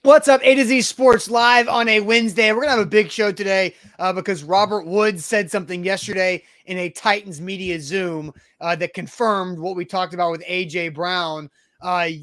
What's up, A to Z Sports Live on a Wednesday. We're going to have a big show today because Robert Woods said something yesterday in a Titans media Zoom that confirmed what we talked about with A.J. Brown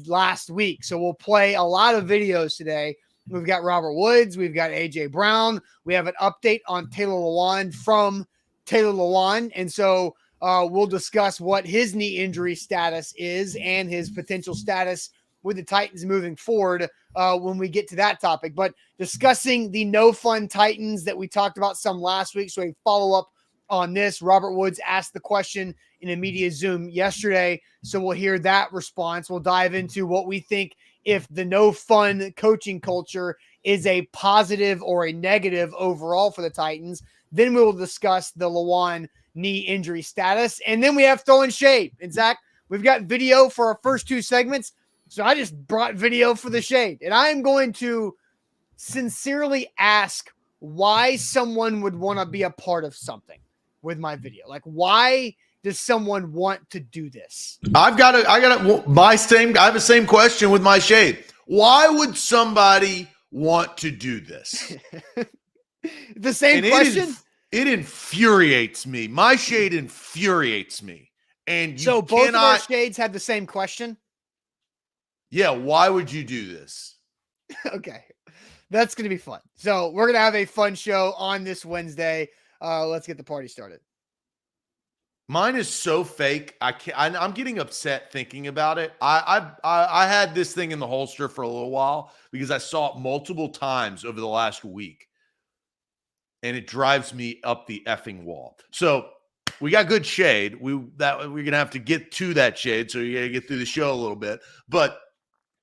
last week. So we'll play a lot of videos today. We've got Robert Woods. We've got A.J. Brown. We have an update on Taylor Lewan from Taylor Lewan. And so we'll discuss what his knee injury status is and his potential status with the Titans moving forward when we get to that topic. But discussing the no fun Titans that we talked about some last week. So a follow up on this. Robert Woods asked the question in a media Zoom yesterday. So we'll hear that response. We'll dive into what we think if the no fun coaching culture is a positive or a negative overall for the Titans. Then we will discuss the Lewan knee injury status. And then we have throwing shade. And Zach, we've got video for our first two segments. So I just brought video for the shade, and I am going to sincerely ask why someone would want to be a part of something with my video. Like, why does someone want to do this? I have the same question with my shade. Why would somebody want to do this? The same question? It infuriates me. My shade infuriates me. And so both of our shades have the same question? Yeah, why would you do this? Okay, that's going to be fun. So we're going to have a fun show on this Wednesday. Let's get the party started. Mine is so fake. I'm getting upset thinking about it. I had this thing in the holster for a little while because I saw it multiple times over the last week, and it drives me up the effing wall. So we got good shade. We're going to have to get to that shade, so you got to get through the show a little bit. But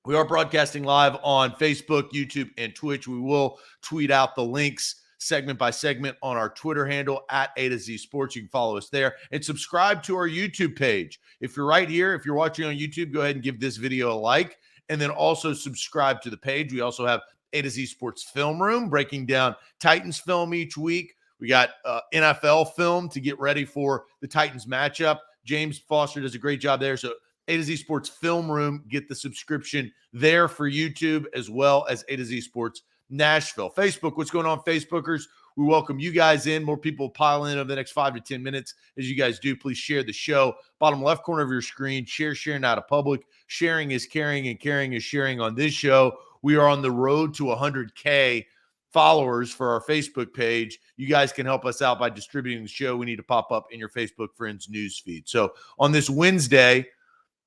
we are broadcasting live on Facebook, YouTube, and Twitch. We will tweet out the links segment by segment on our Twitter handle at A to Z Sports. You can follow us there and subscribe to our YouTube page. If you're right here, if you're watching on YouTube, go ahead and give this video a like, and then also subscribe to the page. We also have A to Z Sports Film Room breaking down Titans film each week. We got NFL film to get ready for the Titans matchup. James Foster does a great job there. So A to Z Sports Film Room, get the subscription there for YouTube, as well as A to Z Sports Nashville. Facebook, what's going on, Facebookers? We welcome you guys in. More people pile in over the next 5 to 10 minutes. As you guys do, please share the show. Bottom left corner of your screen, sharing out of public. Sharing is caring, and caring is sharing on this show. We are on the road to 100K followers for our Facebook page. You guys can help us out by distributing the show. We need to pop up in your Facebook friends news feed. So on this Wednesday,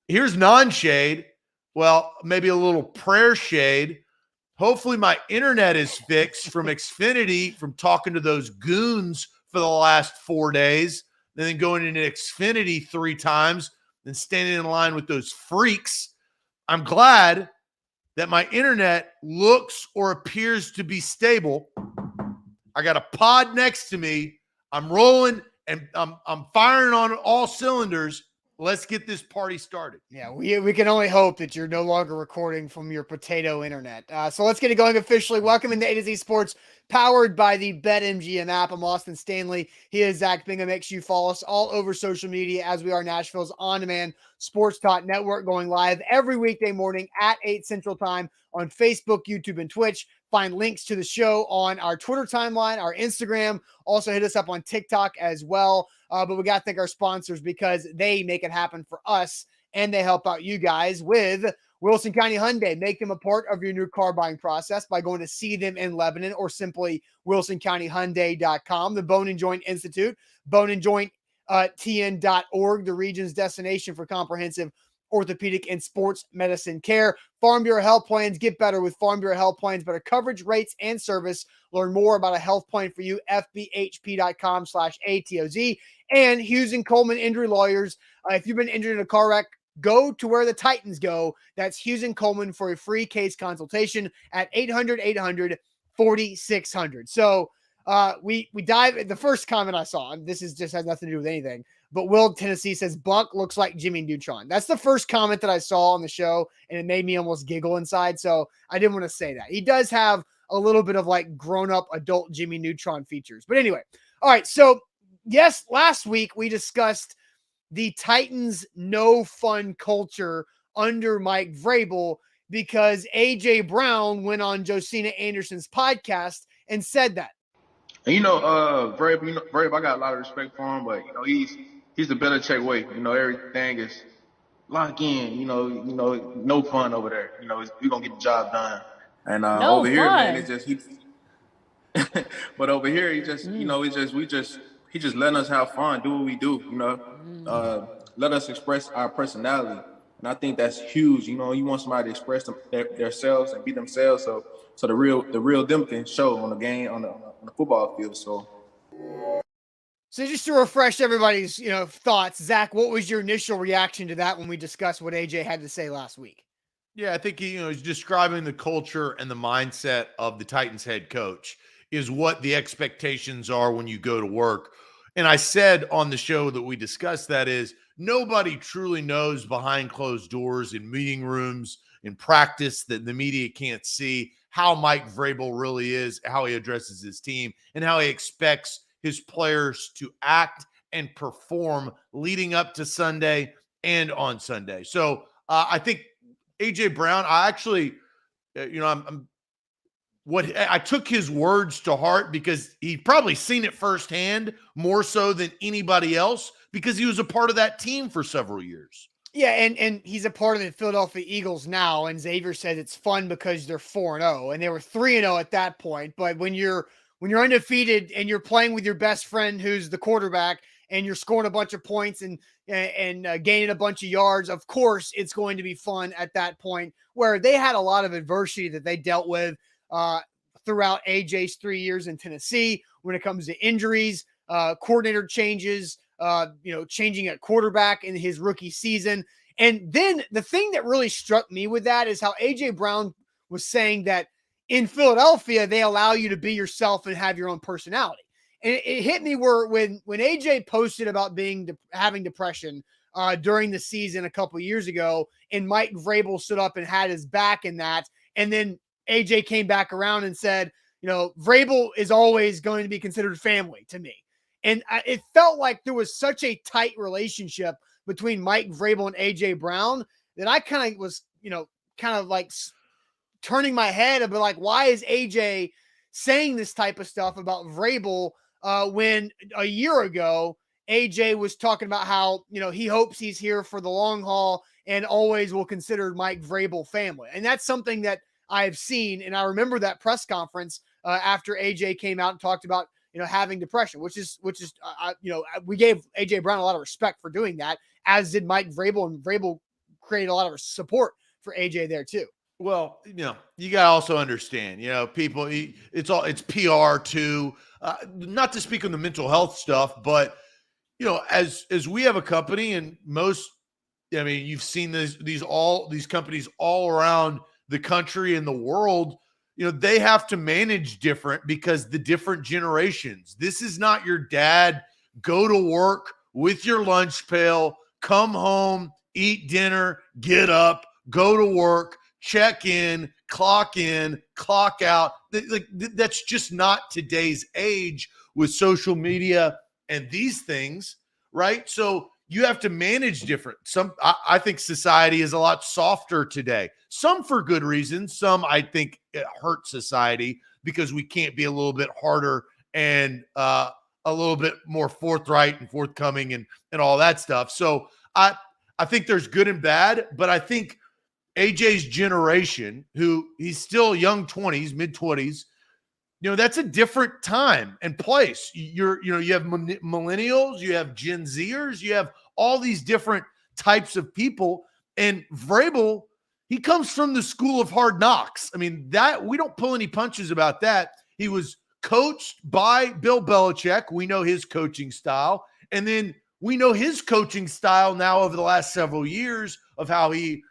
here's non-shade. Well, maybe a little prayer shade. Hopefully my internet is fixed from Xfinity, from talking to those goons for the last 4 days, and then going into Xfinity 3 times, then standing in line with those freaks. I'm glad that my internet looks or appears to be stable. I got a pod next to me. I'm rolling, and I'm firing on all cylinders. Let's get this party started. Yeah, we can only hope that you're no longer recording from your potato internet. So let's get it going officially. Welcome into A to Z Sports, powered by the BetMGM app. I'm Austin Stanley. He is Zach Bingham. Make sure you follow us all over social media, as we are Nashville's on-demand sports talk network, going live every weekday morning at 8 Central Time on Facebook, YouTube, and Twitch. Find links to the show on our Twitter timeline, our Instagram. Also hit us up on TikTok as well. But we got to thank our sponsors because they make it happen for us, and they help out you guys with Wilson County Hyundai. Make them a part of your new car buying process by going to see them in Lebanon, or simply WilsonCountyHyundai.com. The Bone and Joint Institute, Bone and Joint TN.org, the region's destination for comprehensive orthopedic and sports medicine care. Farm Bureau Health Plans. Get better with Farm Bureau Health Plans. Better coverage, rates, and service. Learn more about a health plan for you. FBHP.com/ATOZ. And Hughes and Coleman Injury Lawyers. If you've been injured in a car wreck, go to where the Titans go. That's Hughes and Coleman for a free case consultation at 800-800-4600. So we dive. The first comment I saw, and this is just has nothing to do with anything, but Will Tennessee says Buck looks like Jimmy Neutron. That's the first comment that I saw on the show, and it made me almost giggle inside. So I didn't want to say that. He does have a little bit of like grown-up adult Jimmy Neutron features. But anyway, all right. So yes, last week we discussed the Titans no fun culture under Mike Vrabel, because A.J. Brown went on Josina Anderson's podcast and said that. And Vrabel, I got a lot of respect for him, but he's the Belichick way. Everything is lock in. No fun over there. We're gonna get the job done. And No over here, man, fun. it's just he. But over here, he just he just letting us have fun, do what we do. Let us express our personality, and I think that's huge. You want somebody to express themselves and be themselves, so the real them can show on the game on the football field. So just to refresh everybody's thoughts, Zach, what was your initial reaction to that when we discussed what AJ had to say last week? Yeah, I think he's describing the culture and the mindset of the Titans head coach is what the expectations are when you go to work. And I said on the show that we discussed that is nobody truly knows behind closed doors in meeting rooms, in practice that the media can't see, how Mike Vrabel really is, how he addresses his team, and how he expects his players to act and perform leading up to Sunday and on Sunday. So I think A.J. Brown, I actually, I took his words to heart because he'd probably seen it firsthand more so than anybody else because he was a part of that team for several years. Yeah, and he's a part of the Philadelphia Eagles now, and Xavier said it's fun because they're 4-0, and they were 3-0 at that point. But when you're undefeated and you're playing with your best friend who's the quarterback and you're scoring a bunch of points and gaining a bunch of yards, of course it's going to be fun at that point where they had a lot of adversity that they dealt with throughout AJ's 3 years in Tennessee when it comes to injuries, coordinator changes, changing at quarterback in his rookie season. And then the thing that really struck me with that is how AJ Brown was saying that in Philadelphia, they allow you to be yourself and have your own personality. And it hit me when AJ posted about having depression during the season a couple years ago, and Mike Vrabel stood up and had his back in that. And then AJ came back around and said, Vrabel is always going to be considered family to me. And it felt like there was such a tight relationship between Mike Vrabel and AJ Brown that I kind of was, like turning my head and be like, why is AJ saying this type of stuff about Vrabel when a year ago AJ was talking about how, he hopes he's here for the long haul and always will consider Mike Vrabel family. And that's something that I've seen. And I remember that press conference after AJ came out and talked about, having depression, which is, we gave AJ Brown a lot of respect for doing that, as did Mike Vrabel, and Vrabel created a lot of support for AJ there too. Well, you got to also understand, people, it's PR too, not to speak on the mental health stuff, but, as we have a company and you've seen these companies all around the country and the world, they have to manage different because the different generations. This is not your dad, go to work with your lunch pail, come home, eat dinner, get up, go to work, check in, clock out. That's just not today's age with social media and these things, right? So you have to manage different. I think society is a lot softer today. Some for good reasons. Some I think it hurts society because we can't be a little bit harder and a little bit more forthright and forthcoming and all that stuff. So I think there's good and bad, but I think AJ's generation, who he's still young 20s, mid 20s, that's a different time and place. You have millennials, you have Gen Zers, you have all these different types of people. And Vrabel, he comes from the school of hard knocks. I mean, that we don't pull any punches about that. He was coached by Bill Belichick. We know his coaching style. And then we know his coaching style now over the last several years of how he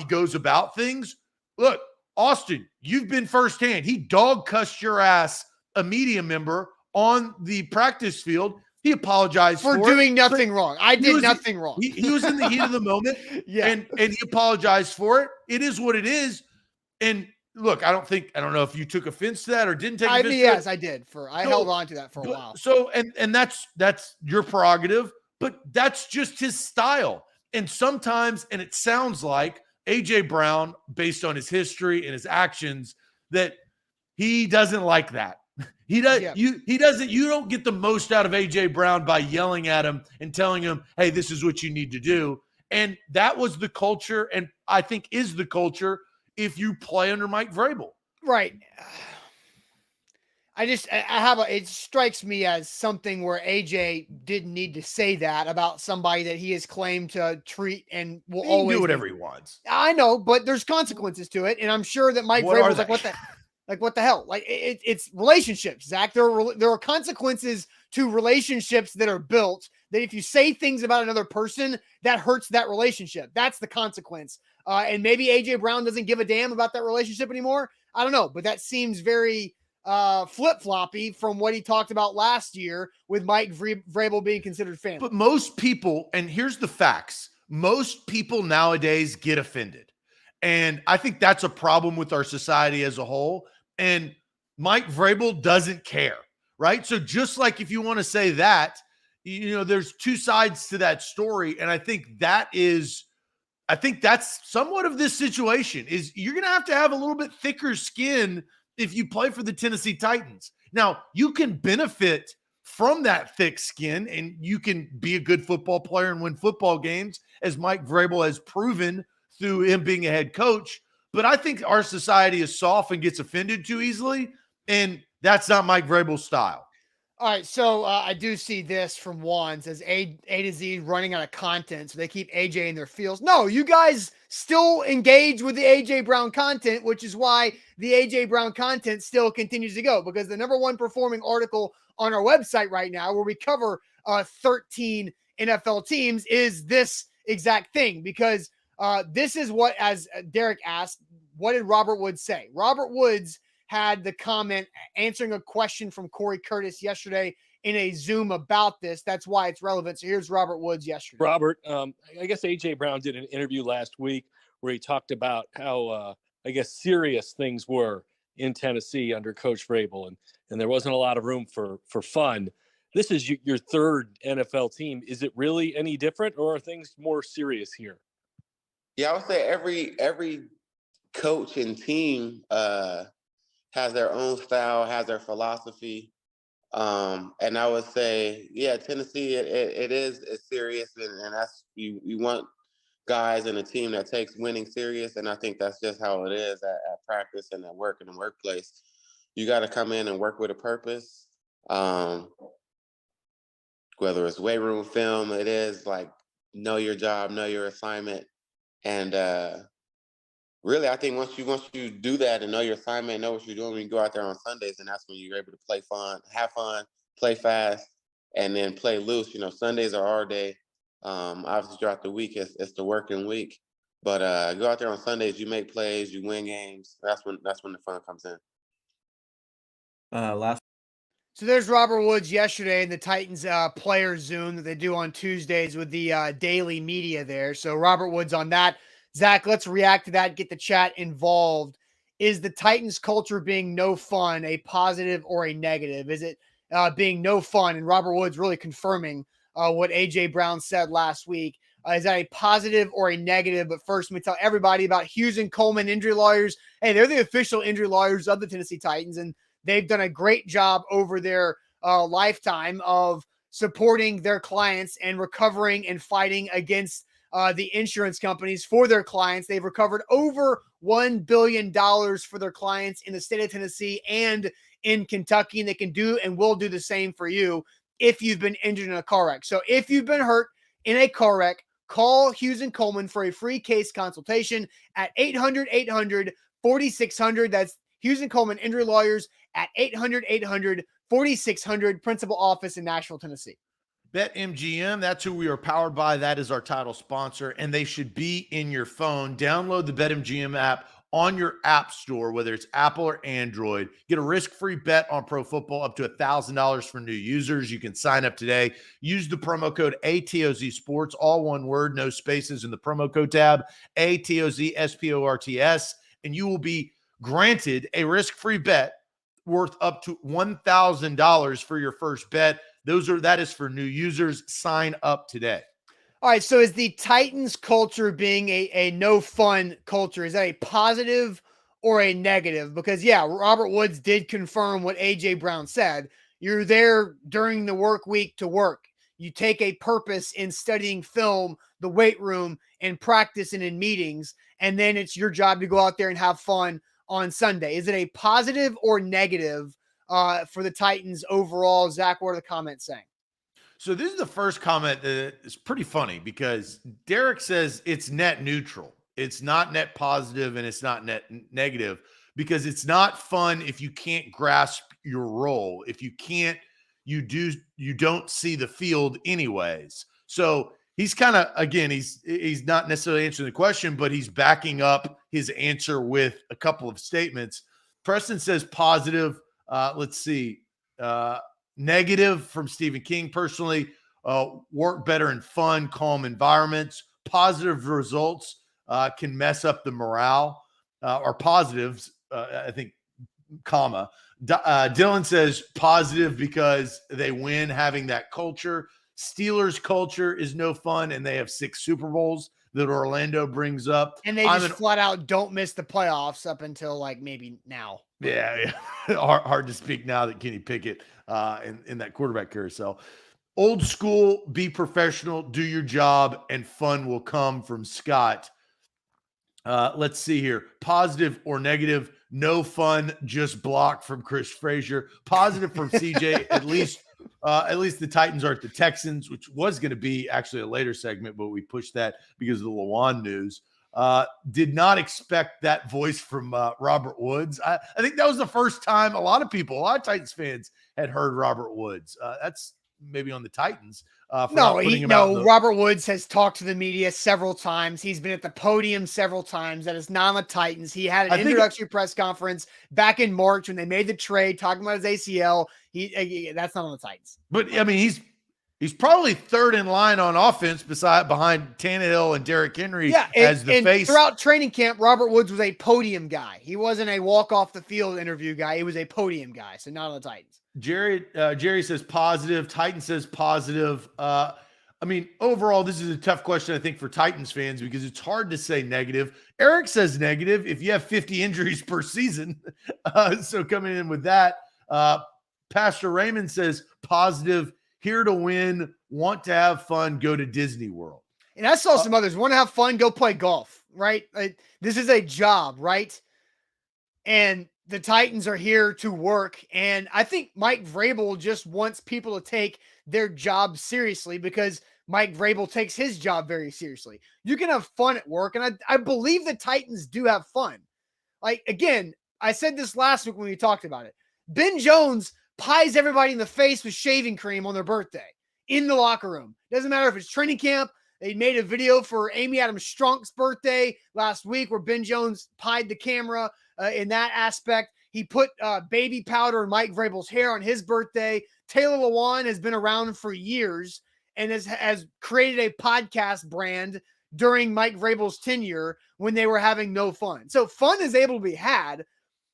goes about things. Look, Austin, you've been firsthand. He dog cussed your ass, a media member, on the practice field. He apologized for doing nothing wrong. I did nothing wrong. He was in the heat of the moment, and he apologized for it. It is what it is. And look, I don't know if you took offense to that or didn't take offense to yes, it. I did. I held on to that for a while. So, and that's your prerogative, but that's just his style. And sometimes, and it sounds like, AJ Brown, based on his history and his actions, that he doesn't like that. He does. Yeah. He doesn't. You don't get the most out of AJ Brown by yelling at him and telling him, "Hey, this is what you need to do." And that was the culture, and I think is the culture if you play under Mike Vrabel. Right. It strikes me as something where AJ didn't need to say that about somebody that he has claimed to treat and will He can always do whatever he wants. I know, but there's consequences to it, and I'm sure that Mike What are Vrabel's like, they? what the hell? Like it's relationships, Zach. There are consequences to relationships that are built. That if you say things about another person, that hurts that relationship. That's the consequence. And maybe AJ Brown doesn't give a damn about that relationship anymore. I don't know, but that seems very flip-floppy from what he talked about last year with Mike Vrabel being considered family. But most people, and here's the facts, most people nowadays get offended. And I think that's a problem with our society as a whole. And Mike Vrabel doesn't care, right? So just like if you want to say that, there's two sides to that story. And I think that's somewhat of this situation is you're going to have a little bit thicker skin if you play for the Tennessee Titans. Now, you can benefit from that thick skin and you can be a good football player and win football games, as Mike Vrabel has proven through him being a head coach. But I think our society is soft and gets offended too easily, and that's not Mike Vrabel's style. All right, so I do see this from Juan, says A to Z running out of content, so they keep AJ in their fields. No, you guys still engage with the AJ Brown content, which is why the AJ Brown content still continues to go, because the number one performing article on our website right now, where we cover 13 NFL teams, is this exact thing, because this is what, as Derek asked, what did Robert Woods say? Robert Woods had the comment answering a question from Corey Curtis yesterday in a Zoom about this. That's why it's relevant. So here's Robert Woods yesterday. Robert, I guess AJ Brown did an interview last week where he talked about how, serious things were in Tennessee under Coach Vrabel, and there wasn't a lot of room for fun. This is your third NFL team. Is it really any different, or are things more serious here? Yeah, I would say every coach and team has their own style, has their philosophy. And I would say, yeah, Tennessee, it is serious. And that's, you want guys in a team that takes winning serious. And I think that's just how it is at practice and at work in the workplace. You got to come in and work with a purpose. Whether it's weight room, film, it is like, know your job, know your assignment. And really, I think once you do that and know your assignment, know what you're doing when you go out there on Sundays, and that's when you're able to play fun, have fun, play fast, and then play loose. Sundays are our day. Obviously, throughout the week, it's the working week. But go out there on Sundays, you make plays, you win games. That's when the fun comes in. So there's Robert Woods yesterday in the Titans player Zoom that they do on Tuesdays with the daily media there. So Robert Woods on that. Zach, let's react to that, get the chat involved. Is the Titans culture being no fun a positive or a negative? Is it being no fun? And Robert Woods really confirming what AJ Brown said last week. Is that a positive or a negative? But first, let me tell everybody about Hughes and Coleman Injury Lawyers. Hey, they're the official injury lawyers of the Tennessee Titans, and they've done a great job over their lifetime of supporting their clients and recovering and fighting against the insurance companies for their clients. They've recovered over $1 billion for their clients in the state of Tennessee and in Kentucky, and they can do and will do the same for you if you've been injured in a car wreck. So if you've been hurt in a car wreck, call Hughes and Coleman for a free case consultation at 800-800-4600. That's Hughes and Coleman Injury Lawyers at 800-800-4600, principal office in Nashville, Tennessee. BetMGM, that's who we are powered by. That is our title sponsor, and they should be in your phone. Download the BetMGM app on your app store, whether it's Apple or Android. Get a risk-free bet on pro football up to $1,000 for new users. You can sign up today. Use the promo code ATOZ Sports, all one word, no spaces in the promo code tab, ATOZ SPORTS, and you will be granted a risk-free bet worth up to $1,000 for your first bet. That is for new users. Sign up today. All right, so is the Titans culture being a no fun culture, is that a positive or a negative? Because yeah, Robert Woods did confirm what AJ Brown said. You're there during the work week to work. You take a purpose in studying film, the weight room, and practice and in meetings, and then it's your job to go out there and have fun on Sunday. Is it a positive or negative for the Titans overall? Zach, what are the comments saying? So this is the first comment that is pretty funny because Derek says it's net neutral. It's not net positive and it's not net negative because it's not fun if you can't grasp your role. If you can't, you don't see the field anyways. So he's kind of, again, he's not necessarily answering the question, but he's backing up his answer with a couple of statements. Preston says positive. Let's see. Negative from Stephen King personally, work better in fun, calm environments. Positive results can mess up the morale, or positives, I think, comma. Dylan says positive because they win having that culture. Steelers culture is no fun, and they have 6 Super Bowls that Orlando brings up. And they just flat out don't miss the playoffs up until like maybe now. Yeah. hard to speak now that Kenny Pickett in that quarterback carousel. Old school, be professional, do your job, and fun will come from Scott. Let's see here. Positive or negative? No fun, just block from Chris Frazier. Positive from CJ. At least the Titans are at the Texans, which was going to be actually a later segment, but we pushed that because of the Lewan news. Did not expect that voice from Robert Woods. I think that was the first time a lot of Titans fans had heard Robert Woods. That's maybe on the Titans. Robert Woods has talked to the media several times. He's been at the podium several times. That is not on the Titans. He had an introductory press conference back in March when they made the trade, talking about his ACL. That's not on the Titans. But I mean, he's probably third in line on offense behind Tannehill and Derrick Henry as the face. Throughout training camp, Robert Woods was a podium guy. He wasn't a walk off the field interview guy. He was a podium guy, so not on the Titans. Jerry says positive. Titan says positive. I mean, overall, this is a tough question, I think, for Titans fans because it's hard to say negative. Eric says negative if you have 50 injuries per season. So coming in with that, Pastor Raymond says positive. Here to win, want to have fun, go to Disney World. And I saw some others. Want to have fun, go play golf, right? This is a job, right? And the Titans are here to work. And I think Mike Vrabel just wants people to take their job seriously because Mike Vrabel takes his job very seriously. You can have fun at work. And I believe the Titans do have fun. Like, again, I said this last week when we talked about it. Ben Jones pies everybody in the face with shaving cream on their birthday in the locker room. Doesn't matter if it's training camp. They made a video for Amy Adams Strunk's birthday last week where Ben Jones pied the camera in that aspect. He put baby powder in Mike Vrabel's hair on his birthday. Taylor Lewan has been around for years and has created a podcast brand during Mike Vrabel's tenure when they were having no fun. So fun is able to be had,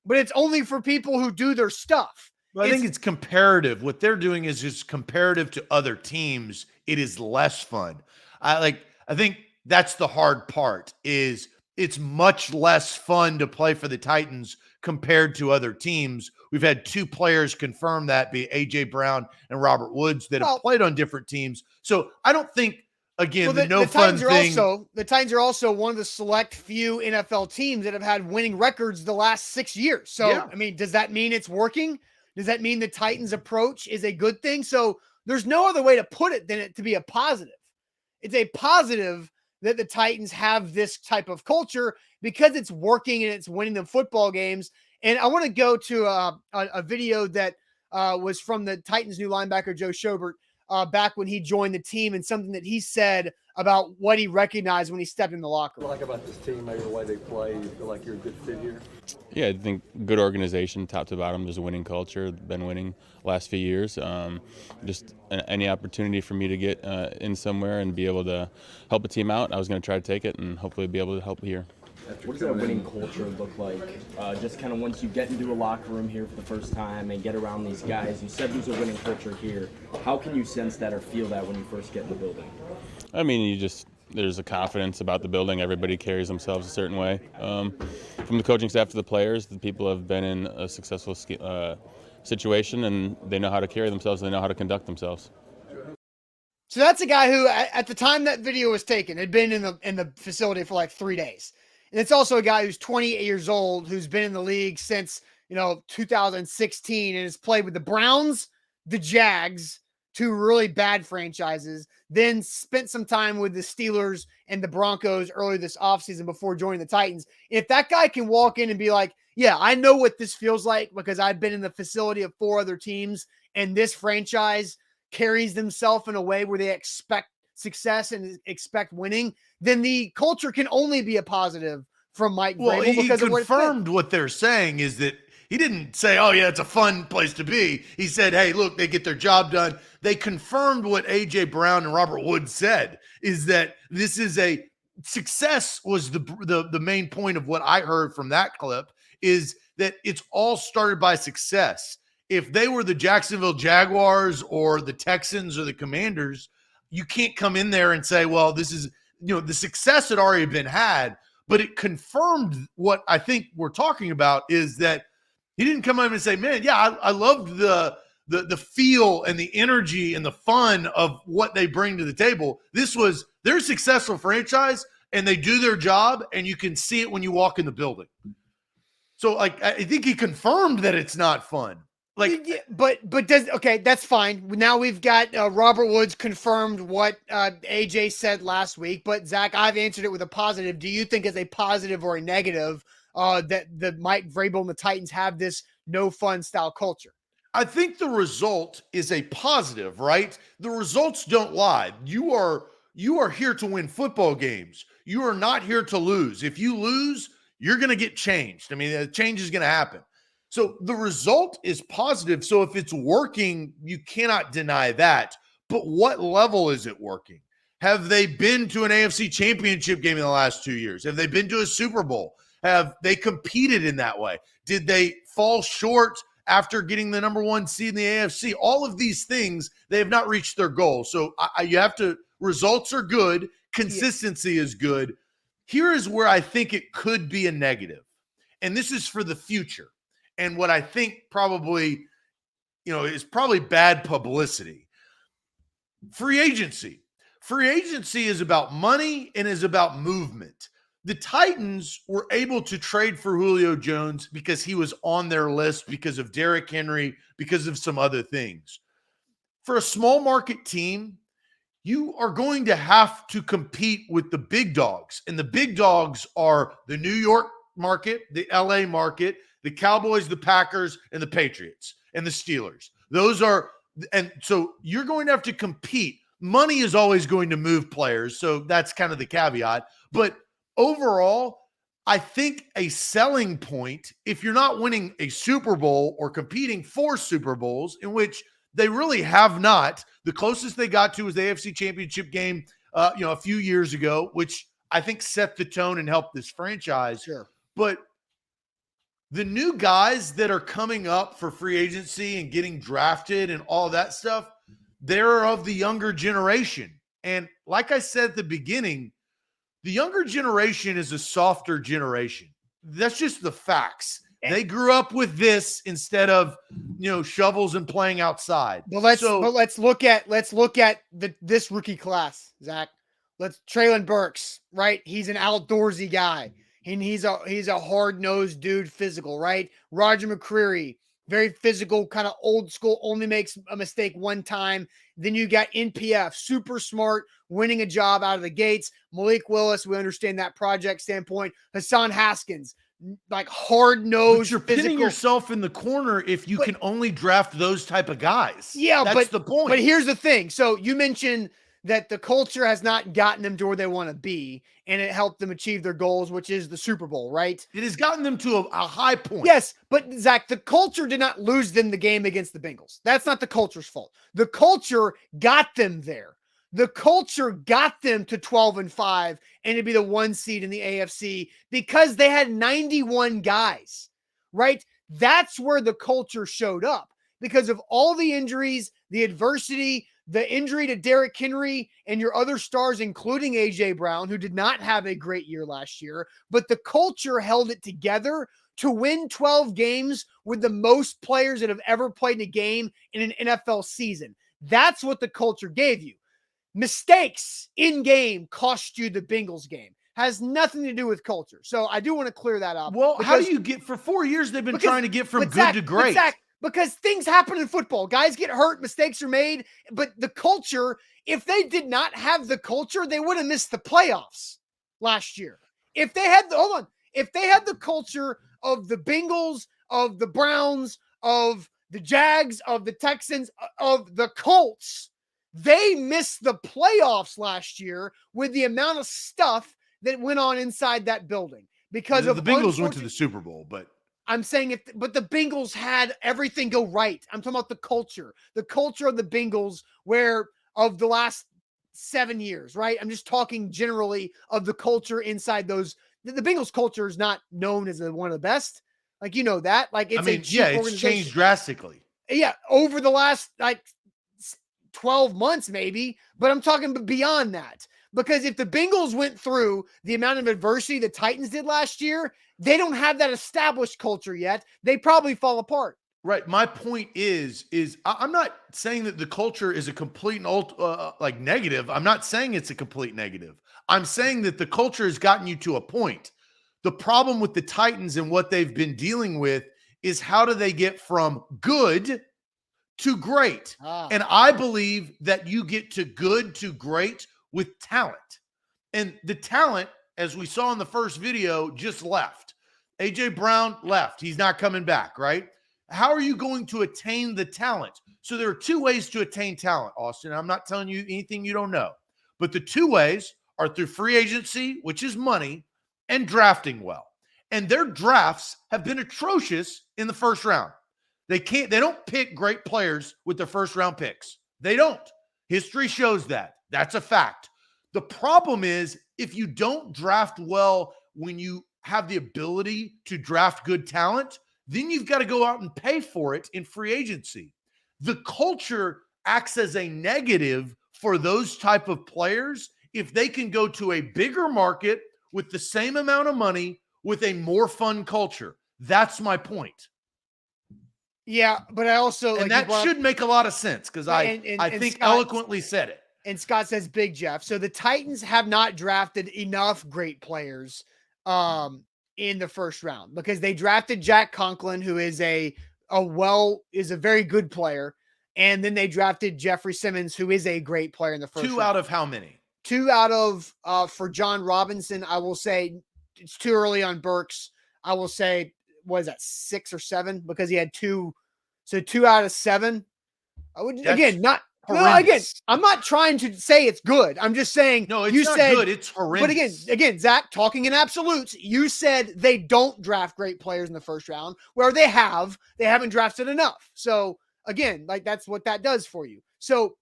but it's only for people who do their stuff. Well, I think it's comparative. What they're doing is just comparative to other teams. It is less fun. I think that's the hard part is it's much less fun to play for the Titans compared to other teams. We've had 2 players confirm that, be AJ Brown and Robert Woods, that have played on different teams. So I don't think, again, the fun thing. The Titans are also one of the select few NFL teams that have had winning records the last 6 years. So, yeah. I mean, does that mean it's working? Does that mean the Titans approach is a good thing? So there's no other way to put it than it to be a positive. It's a positive that the Titans have this type of culture because it's working and it's winning them football games. And I want to go to a video that was from the Titans' new linebacker, Joe Schobert, back when he joined the team, and something that he said about what he recognized when he stepped in the locker room. What do you like about this team, maybe the way they play? You feel like you're a good fit here? Yeah, I think good organization, top to bottom. There's a winning culture, been winning last few years. Just any opportunity for me to get in somewhere and be able to help a team out, I was going to try to take it and hopefully be able to help here. What does that winning culture look like? Just kind of once you get into a locker room here for the first time and get around these guys, you said there's a winning culture here. How can you sense that or feel that when you first get in the building? I mean, there's a confidence about the building. Everybody carries themselves a certain way. From the coaching staff to the players, the people have been in a successful situation, and they know how to carry themselves. They know how to conduct themselves. So that's a guy who, at the time that video was taken, had been in the facility for like 3 days. And it's also a guy who's 28 years old, who's been in the league since 2016, and has played with the Browns, the Jags, two really bad franchises, then spent some time with the Steelers and the Broncos early this offseason before joining the Titans. If that guy can walk in and be like, yeah, I know what this feels like because I've been in the facility of 4 other teams, and this franchise carries themselves in a way where they expect success and expect winning, then the culture can only be a positive from Mike Vrabel. Well, he because confirmed what they're saying is that he didn't say, oh, yeah, it's a fun place to be. He said, hey, look, they get their job done. They confirmed what A.J. Brown and Robert Woods said, is that this is a success was the main point of what I heard from that clip, is that it's all started by success. If they were the Jacksonville Jaguars or the Texans or the Commanders, you can't come in there and say, well, this is, the success had already been had, but it confirmed what I think we're talking about, is that he didn't come up and say, man, yeah, I loved the feel and the energy and the fun of what they bring to the table. They're a successful franchise and they do their job, and you can see it when you walk in the building. So I think he confirmed that it's not fun. That's fine. Now we've got Robert Woods confirmed what AJ said last week. But Zach, I've answered it with a positive. Do you think it's a positive or a negative that the Mike Vrabel and the Titans have this no fun style culture? I think the result is a positive, right? The results don't lie. You are here to win football games. You are not here to lose. If you lose, you're going to get changed. I mean, the change is going to happen. So the result is positive. So if it's working, you cannot deny that. But what level is it working? Have they been to an AFC championship game in the last 2 years? Have they been to a Super Bowl? Have they competed in that way? Did they fall short after getting the number 1 seed in the AFC? All of these things, they have not reached their goal. So you have to, results are good. Consistency is good. Here is where I think it could be a negative. And this is for the future. And what I think probably, is probably bad publicity. Free agency. Free agency is about money and is about movement. The Titans were able to trade for Julio Jones because he was on their list, because of Derrick Henry, because of some other things. For a small market team, you are going to have to compete with the big dogs. And the big dogs are the New York market, the LA market, the Cowboys, the Packers, and the Patriots, and the Steelers. And so you're going to have to compete. Money is always going to move players, so that's kind of the caveat. But overall, I think a selling point, if you're not winning a Super Bowl or competing for Super Bowls, in which they really have not, the closest they got to was the AFC Championship game, a few years ago, which I think set the tone and helped this franchise. Sure. But the new guys that are coming up for free agency and getting drafted and all that stuff, they're of the younger generation. And like I said at the beginning, the younger generation is a softer generation. That's just the facts. They grew up with this instead of, shovels and playing outside. But let's look at this rookie class, Zach. Traylon Burks, right? He's an outdoorsy guy. And he's a hard-nosed dude, physical, right? Roger McCreary, very physical, kind of old school, only makes a mistake one time. Then you got NPF, super smart, winning a job out of the gates. Malik Willis, we understand that project standpoint. Hassan Haskins, like hard-nosed, you're pinning yourself in the corner if you can only draft those type of guys. Yeah, that's the point. But here's the thing. So you mentioned that the culture has not gotten them to where they want to be, and it helped them achieve their goals, which is the Super Bowl, right? It has gotten them to a high point. Yes, but Zach, the culture did not lose them the game against the Bengals. That's not the culture's fault. The culture got them there. The culture got them to 12-5 and to be the 1 seed in the AFC because they had 91 guys, right? That's where the culture showed up because of all the injuries, the adversity, the injury to Derrick Henry and your other stars, including A.J. Brown, who did not have a great year last year, but the culture held it together to win 12 games with the most players that have ever played in a game in an NFL season. That's what the culture gave you. Mistakes in game cost you the Bengals game. Has nothing to do with culture. So I do want to clear that up. Well, how do you get, for 4 years, they've been trying to get from good to great. Because things happen in football. Guys get hurt, mistakes are made, but the culture, if they did not have the culture, they would have missed the playoffs last year. If they had the culture of the Bengals, of the Browns, of the Jags, of the Texans, of the Colts, they missed the playoffs last year with the amount of stuff that went on inside that building because of the Bengals went to the Super Bowl, but I'm saying but the Bengals had everything go right. I'm talking about the culture of the Bengals, where of the last 7 years, right? I'm just talking generally of the culture inside those. The Bengals culture is not known as one of the best. Like, you know that, like, it's it's changed drastically. Yeah. Over the last 12 months, maybe, but I'm talking beyond that. Because if the Bengals went through the amount of adversity the Titans did last year, they don't have that established culture yet. They probably fall apart. Right. My point is I'm not saying that the culture is a complete negative. I'm not saying it's a complete negative. I'm saying that the culture has gotten you to a point. The problem with the Titans and what they've been dealing with is how do they get from good to great? And I believe that you get to good to great with talent. And the talent, as we saw in the first video, just left. A.J. Brown left. He's not coming back, right? How are you going to attain the talent? So there are two ways to attain talent, Austin. I'm not telling you anything you don't know. But the two ways are through free agency, which is money, and drafting well. And their drafts have been atrocious in the first round. They don't pick great players with their first round picks. They don't. History shows that. That's a fact. The problem is if you don't draft well when you have the ability to draft good talent, then you've got to go out and pay for it in free agency. The culture acts as a negative for those type of players if they can go to a bigger market with the same amount of money with a more fun culture. That's my point. Yeah, but I also... And that should make a lot of sense because I think Scott eloquently said it. And Scott says, Big Jeff. So the Titans have not drafted enough great players in the first round because they drafted Jack Conklin, who is a very good player. And then they drafted Jeffrey Simmons, who is a great player in the first round. 2 out of how many? 2 out of, for John Robinson, I will say it's too early on Burks. I will say, what is that, 6 or 7? Because he had 2. So 2 out of 7. I would, again, not... Horrendous. No, again, I'm not trying to say it's good. I'm just saying it's not good. It's horrendous. But again, Zach, talking in absolutes, you said they don't draft great players in the first round, where they haven't drafted enough. So again, like that's what that does for you. So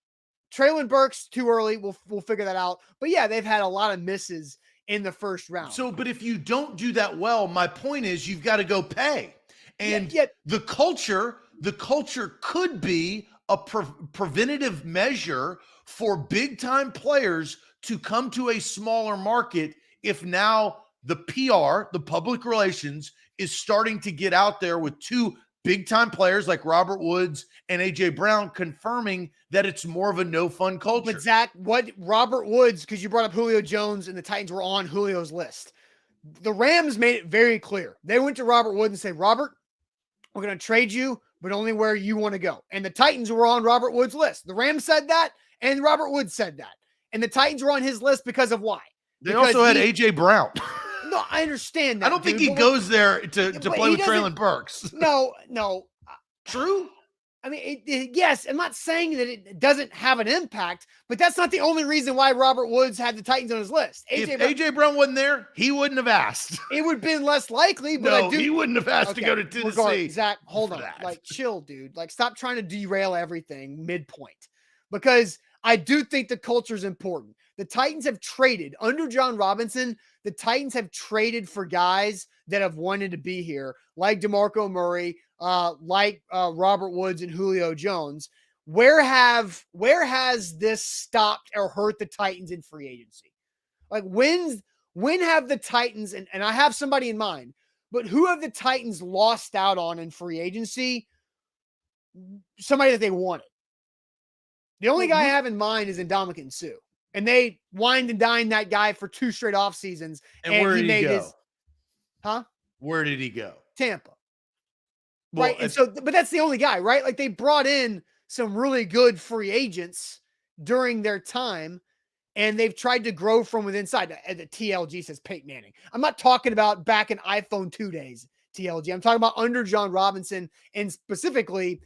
Treylon Burks too early. We'll figure that out. But yeah, they've had a lot of misses in the first round. So, but if you don't do that well, my point is you've got to go pay. And the culture could be a preventative measure for big time players to come to a smaller market if now the PR, the public relations, is starting to get out there with 2 big time players like Robert Woods and A.J. Brown confirming that it's more of a no fun culture. But Zach, what Robert Woods, because you brought up Julio Jones and the Titans were on Julio's list. The Rams made it very clear. They went to Robert Woods and said, Robert, we're going to trade you, but only where you want to go. And the Titans were on Robert Woods' list. The Rams said that, and Robert Woods said that. And the Titans were on his list because of why? They also had A.J. Brown. No, I understand that. I don't think he goes there to play with Treylon Burks. No. True? I mean, yes, I'm not saying that it doesn't have an impact, but that's not the only reason why Robert Woods had the Titans on his list. If A.J. Brown wasn't there, he wouldn't have asked. It would have been less likely, but he wouldn't have asked to go to Tennessee. Zach, hold on. Like, chill, dude. Like, stop trying to derail everything midpoint. Because I do think the culture is important. The Titans have traded, under John Robinson, the Titans have traded for guys that have wanted to be here, like DeMarco Murray, like Robert Woods and Julio Jones. where has this stopped or hurt the Titans in free agency? Like when have the Titans, and I have somebody in mind, but who have the Titans lost out on in free agency? Somebody that they wanted. The only guy I have in mind is Ndamukong Suh. And they wined and dined that guy for 2 straight off seasons. And where did he go? Huh? Where did he go? Tampa. Well, right. And so, but that's the only guy, right? Like they brought in some really good free agents during their time, and they've tried to grow from within inside. The TLG says Peyton Manning. I'm not talking about back in iPhone 2 days, TLG. I'm talking about under John Robinson and specifically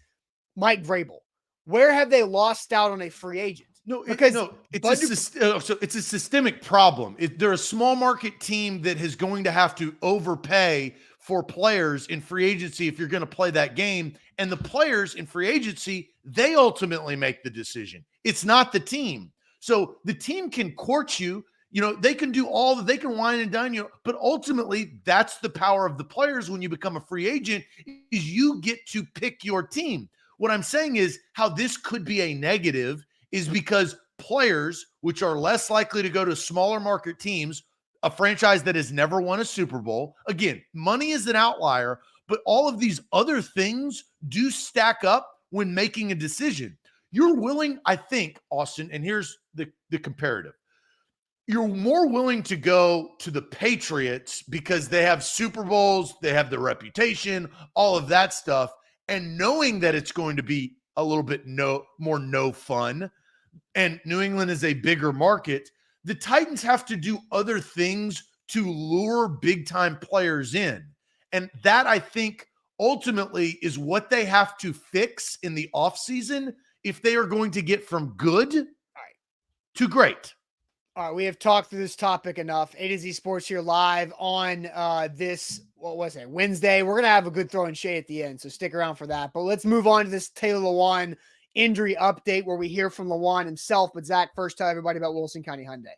Mike Vrabel. Where have they lost out on a free agent? It's a systemic problem. They're a small market team that is going to have to overpay for players in free agency if you're going to play that game. And the players in free agency, they ultimately make the decision. It's not the team. So the team can court you. They can do all that. They can wine and dine you. But ultimately, that's the power of the players when you become a free agent is you get to pick your team. What I'm saying is how this could be a negative is because players, which are less likely to go to smaller market teams, a franchise that has never won a Super Bowl. Again, money is an outlier, but all of these other things do stack up when making a decision. You're willing, I think, Austin, and here's the comparative. You're more willing to go to the Patriots because they have Super Bowls, they have the reputation, all of that stuff, and knowing that it's going to be a little bit more no fun, and New England is a bigger market, the Titans have to do other things to lure big-time players in. And that, I think, ultimately is what they have to fix in the offseason if they are going to get from good to great. All right, we have talked through this topic enough. A to Z Sports here live on this, Wednesday. We're going to have a good throw and shade at the end, so stick around for that. But let's move on to this Taylor Lewan injury update where we hear from Lewan himself. But Zach, first tell everybody about Wilson County Hyundai.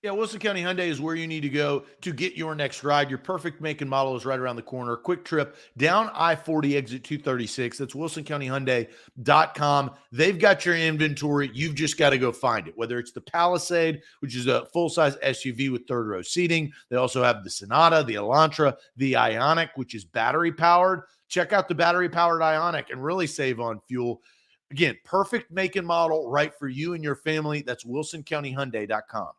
Yeah, Wilson County Hyundai is where you need to go to get your next ride. Your perfect make and model is right around the corner. Quick trip down I-40 exit 236. That's WilsonCountyHyundai.com. They've got your inventory. You've just got to go find it. Whether it's the Palisade, which is a full-size SUV with third row seating. They also have the Sonata, the Elantra, the Ioniq, which is battery-powered. Check out the battery-powered Ioniq and really save on fuel. Again, perfect make and model right for you and your family. That's WilsonCountyHyundai.com.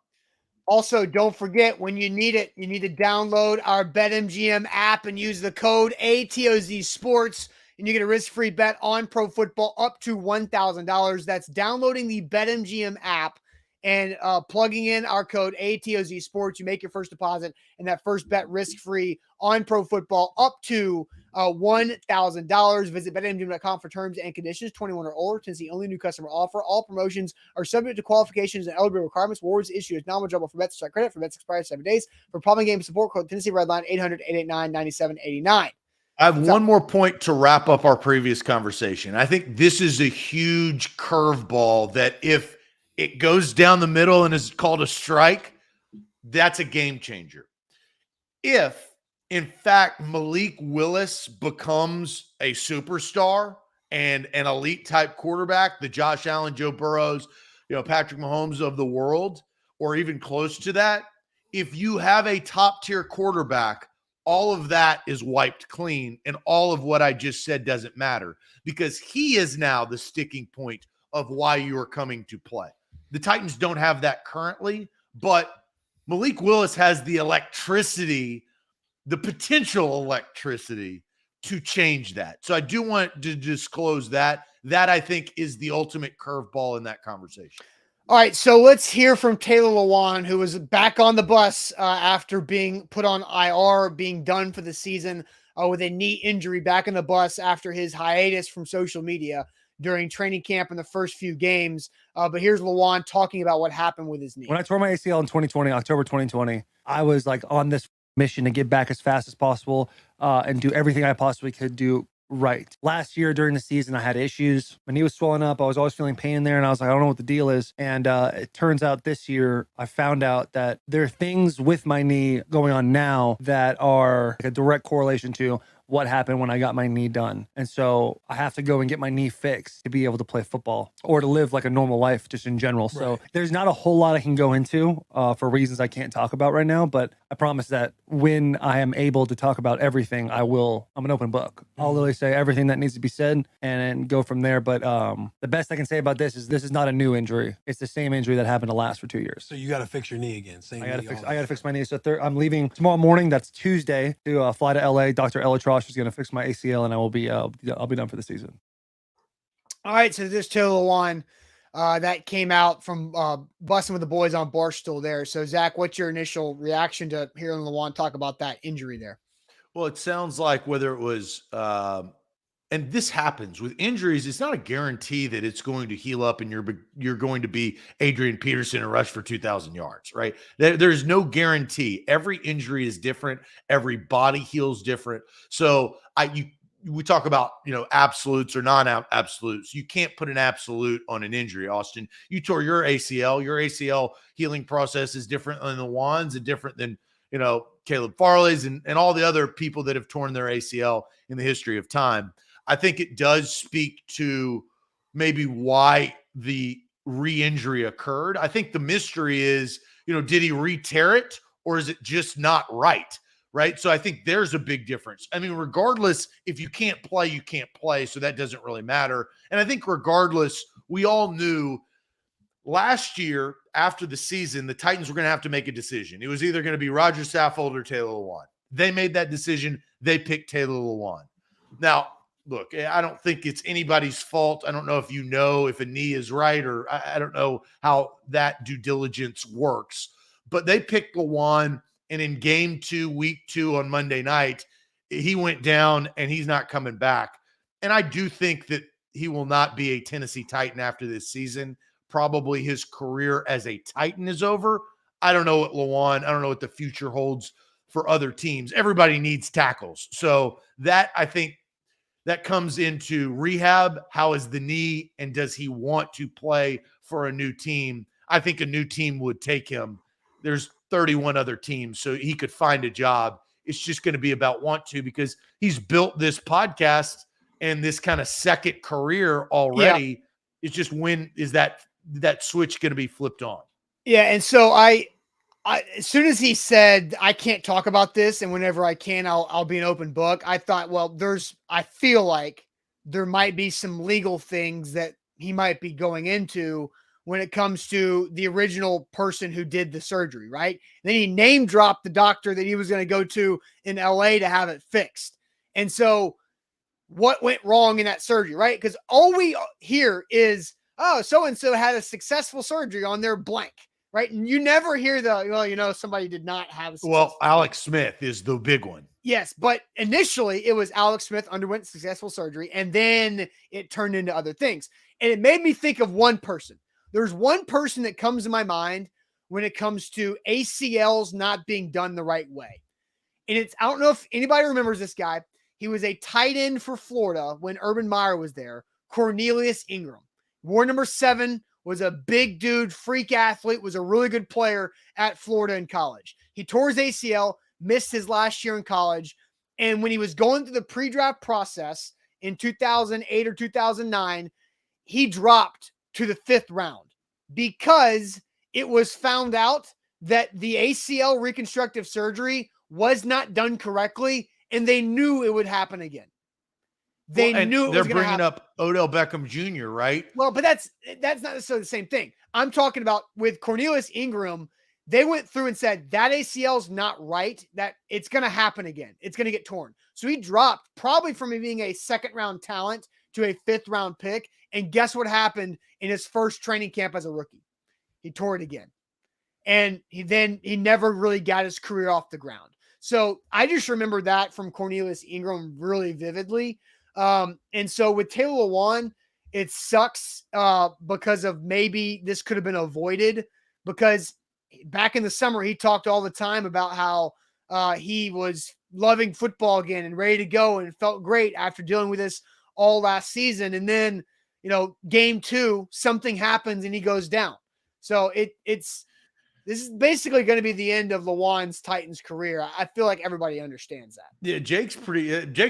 Also, don't forget, when you need it, you need to download our BetMGM app and use the code ATOZ Sports, and you get a risk-free bet on pro football up to $1,000. That's downloading the BetMGM app and plugging in our code ATOZ Sports. You make your first deposit, and that first bet risk-free on pro football up to $1,000. Visit BetMGM.com for terms and conditions. 21 or older. Tennessee only new customer offer. All promotions are subject to qualifications and eligibility requirements. Rewards issued is non-withdrawable for bets. Credit for bets expired 7 days. For problem game support, code Tennessee Redline 800-889-9789. I have one more point to wrap up our previous conversation. I think this is a huge curveball that if it goes down the middle and is called a strike, that's a game changer. If, in fact, Malik Willis becomes a superstar and an elite type quarterback, the Josh Allen, Joe Burrows, Patrick Mahomes of the world, or even close to that, if you have a top tier quarterback, all of that is wiped clean. And all of what I just said doesn't matter because he is now the sticking point of why you are coming to play. The Titans don't have that currently, but Malik Willis has the electricity, the potential electricity to change that. So I do want to disclose that. That, I think, is the ultimate curveball in that conversation. All right, so let's hear from Taylor Lewan, who was back on the bus after being put on IR, being done for the season with a knee injury, back on the bus after his hiatus from social media during training camp in the first few games. But here's Lewan talking about what happened with his knee. When I tore my ACL in 2020, October 2020, I was like on this mission to get back as fast as possible and do everything I possibly could do right. Last year during the season, I had issues. My knee was swollen up. I was always feeling pain there. And I was like, I don't know what the deal is. And it turns out this year, I found out that there are things with my knee going on now that are like a direct correlation to what happened when I got my knee done. And so I have to go and get my knee fixed to be able to play football or to live like a normal life just in general. So there's not a whole lot I can go into for reasons I can't talk about right now, but I promise that when I am able to talk about everything, I'm an open book. I'll literally say everything that needs to be said and go from there. But the best I can say about this is not a new injury. It's the same injury that happened to last for 2 years. So you got to fix your knee again. I got to fix my knee. So I'm leaving tomorrow morning. That's Tuesday to fly to LA. Dr. Elatrosh is going to fix my ACL, and I'll be done for the season. All right. So this Taylor Lewan that came out from Busting with the Boys on Barstool there. So Zach, what's your initial reaction to hearing Lewan talk about that injury there? Well, it sounds like whether it was, and this happens with injuries, it's not a guarantee that it's going to heal up and you're going to be Adrian Peterson and rush for 2,000 yards, right? There's no guarantee. Every injury is different. Every body heals different. So we talk about, absolutes or non-absolutes. You can't put an absolute on an injury, Austin. You tore your ACL. Your ACL healing process is different than the Juan's and different than, Caleb Farley's and all the other people that have torn their ACL in the history of time. I think it does speak to maybe why the re-injury occurred. I think the mystery is, did he re-tear it or is it just not right? Right. So I think there's a big difference. I mean, regardless, if you can't play, you can't play. So that doesn't really matter. And I think regardless, we all knew last year after the season, the Titans were going to have to make a decision. It was either going to be Roger Saffold or Taylor Lewan. They made that decision. They picked Taylor Lewan. Now, look, I don't think it's anybody's fault. I don't know if a knee is right, or I don't know how that due diligence works. But they picked Lewan, and in game 2, week 2 on Monday night, he went down and he's not coming back. And I do think that he will not be a Tennessee Titan after this season. Probably his career as a Titan is over. I don't know what Lewan, I don't know what the future holds for other teams. Everybody needs tackles. So that, I think, that comes into rehab. How is the knee, and does he want to play for a new team? I think a new team would take him. There's 31 other teams, so he could find a job. It's just going to be about want to, because he's built this podcast and this kind of second career already. Yeah. It's just, when is that switch going to be flipped on? Yeah. And so I as soon as he said, I can't talk about this, and whenever I can, I'll be an open book, I thought, well, I feel like there might be some legal things that he might be going into when it comes to the original person who did the surgery, right? And then he name dropped the doctor that he was going to go to in LA to have it fixed. And so what went wrong in that surgery, right? Because all we hear is, oh, so-and-so had a successful surgery on their blank, right? And you never hear somebody did not have a successful Well, Alex Smith is the big one. Yes, but initially it was Alex Smith underwent successful surgery, and then it turned into other things. And it made me think of one person. There's one person that comes to my mind when it comes to ACLs not being done the right way. And I don't know if anybody remembers this guy. He was a tight end for Florida when Urban Meyer was there, Cornelius Ingram. Wore number 7, was a big dude, freak athlete, was a really good player at Florida in college. He tore his ACL, missed his last year in college. And when he was going through the pre-draft process in 2008 or 2009, he dropped to the 5th round because it was found out that the ACL reconstructive surgery was not done correctly, and they knew it would happen again. They knew it was they're bringing up Odell Beckham Jr., right? Well, but that's not necessarily the same thing. I'm talking about with Cornelius Ingram. They went through and said that ACL is not right, that it's going to happen again. It's going to get torn. So he dropped probably from being a 2nd round talent to a 5th round pick. And guess what happened in his first training camp as a rookie? He tore it again. And he never really got his career off the ground. So I just remember that from Cornelius Ingram really vividly. And so with Taylor Lewan, it sucks because of maybe this could have been avoided, because back in the summer, he talked all the time about how he was loving football again and ready to go and felt great after dealing with this all last season. And then, game 2, something happens and he goes down. So This is basically going to be the end of Lewan's Titans career. I feel like everybody understands that. Yeah, Jake's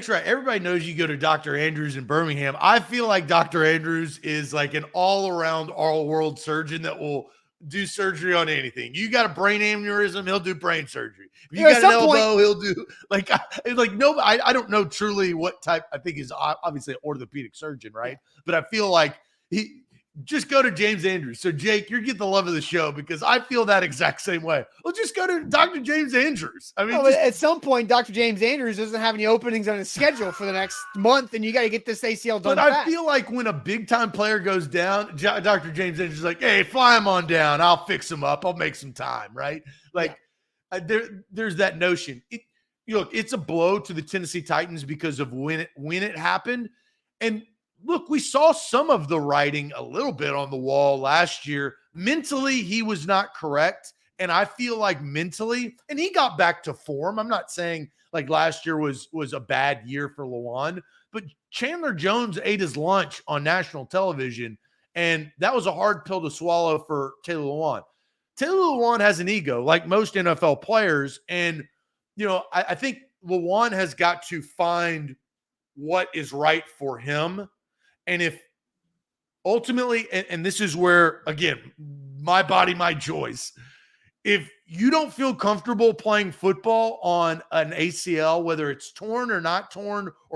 right. Everybody knows you go to Dr. Andrews in Birmingham. I feel like Dr. Andrews is like an all-around, all-world surgeon that will do surgery on anything. You got a brain aneurysm, he'll do brain surgery. If you got an elbow, he'll do I don't know truly what type. I think he's obviously an orthopedic surgeon, right? Yeah. But I feel like he just go to James Andrews. So Jake, you're getting the love of the show because I feel that exact same way. Well, just go to Dr. James Andrews. I mean, at some point, Dr. James Andrews doesn't have any openings on his schedule for the next month, and you got to get this ACL done. But I feel like when a big time player goes down, Dr. James Andrews is like, hey, fly him on down. I'll fix him up. I'll make some time, right? Like there's that notion. Look, it's a blow to the Tennessee Titans because of when it happened. And look, we saw some of the writing a little bit on the wall last year. Mentally, he was not correct. And I feel like mentally, and he got back to form. I'm not saying like last year was a bad year for Lewan, but Chandler Jones ate his lunch on national television. And that was a hard pill to swallow for Taylor Lewan. Taylor Lewan has an ego like most NFL players. And, I think Lewan has got to find what is right for him. And if ultimately, and this is where, again, my body, my choice, if you don't feel comfortable playing football on an ACL, whether it's torn or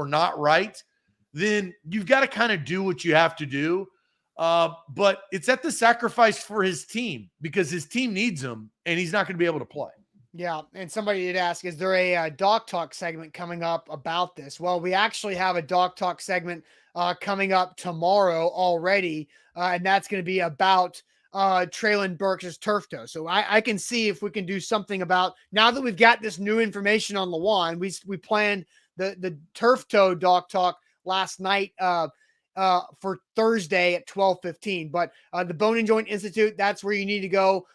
not right, then you've got to kind of do what you have to do. But it's at the sacrifice for his team because his team needs him and he's not going to be able to play. Yeah, and somebody did ask, is there a Doc Talk segment coming up about this? Well, we actually have a Doc Talk segment coming up tomorrow already, and that's going to be about Traylon Burks' turf toe. So I can see if we can do something about, now that we've got this new information on Lewan, we planned the turf toe Doc Talk last night for Thursday at 12:15. But the Bone and Joint Institute, that's where you need to go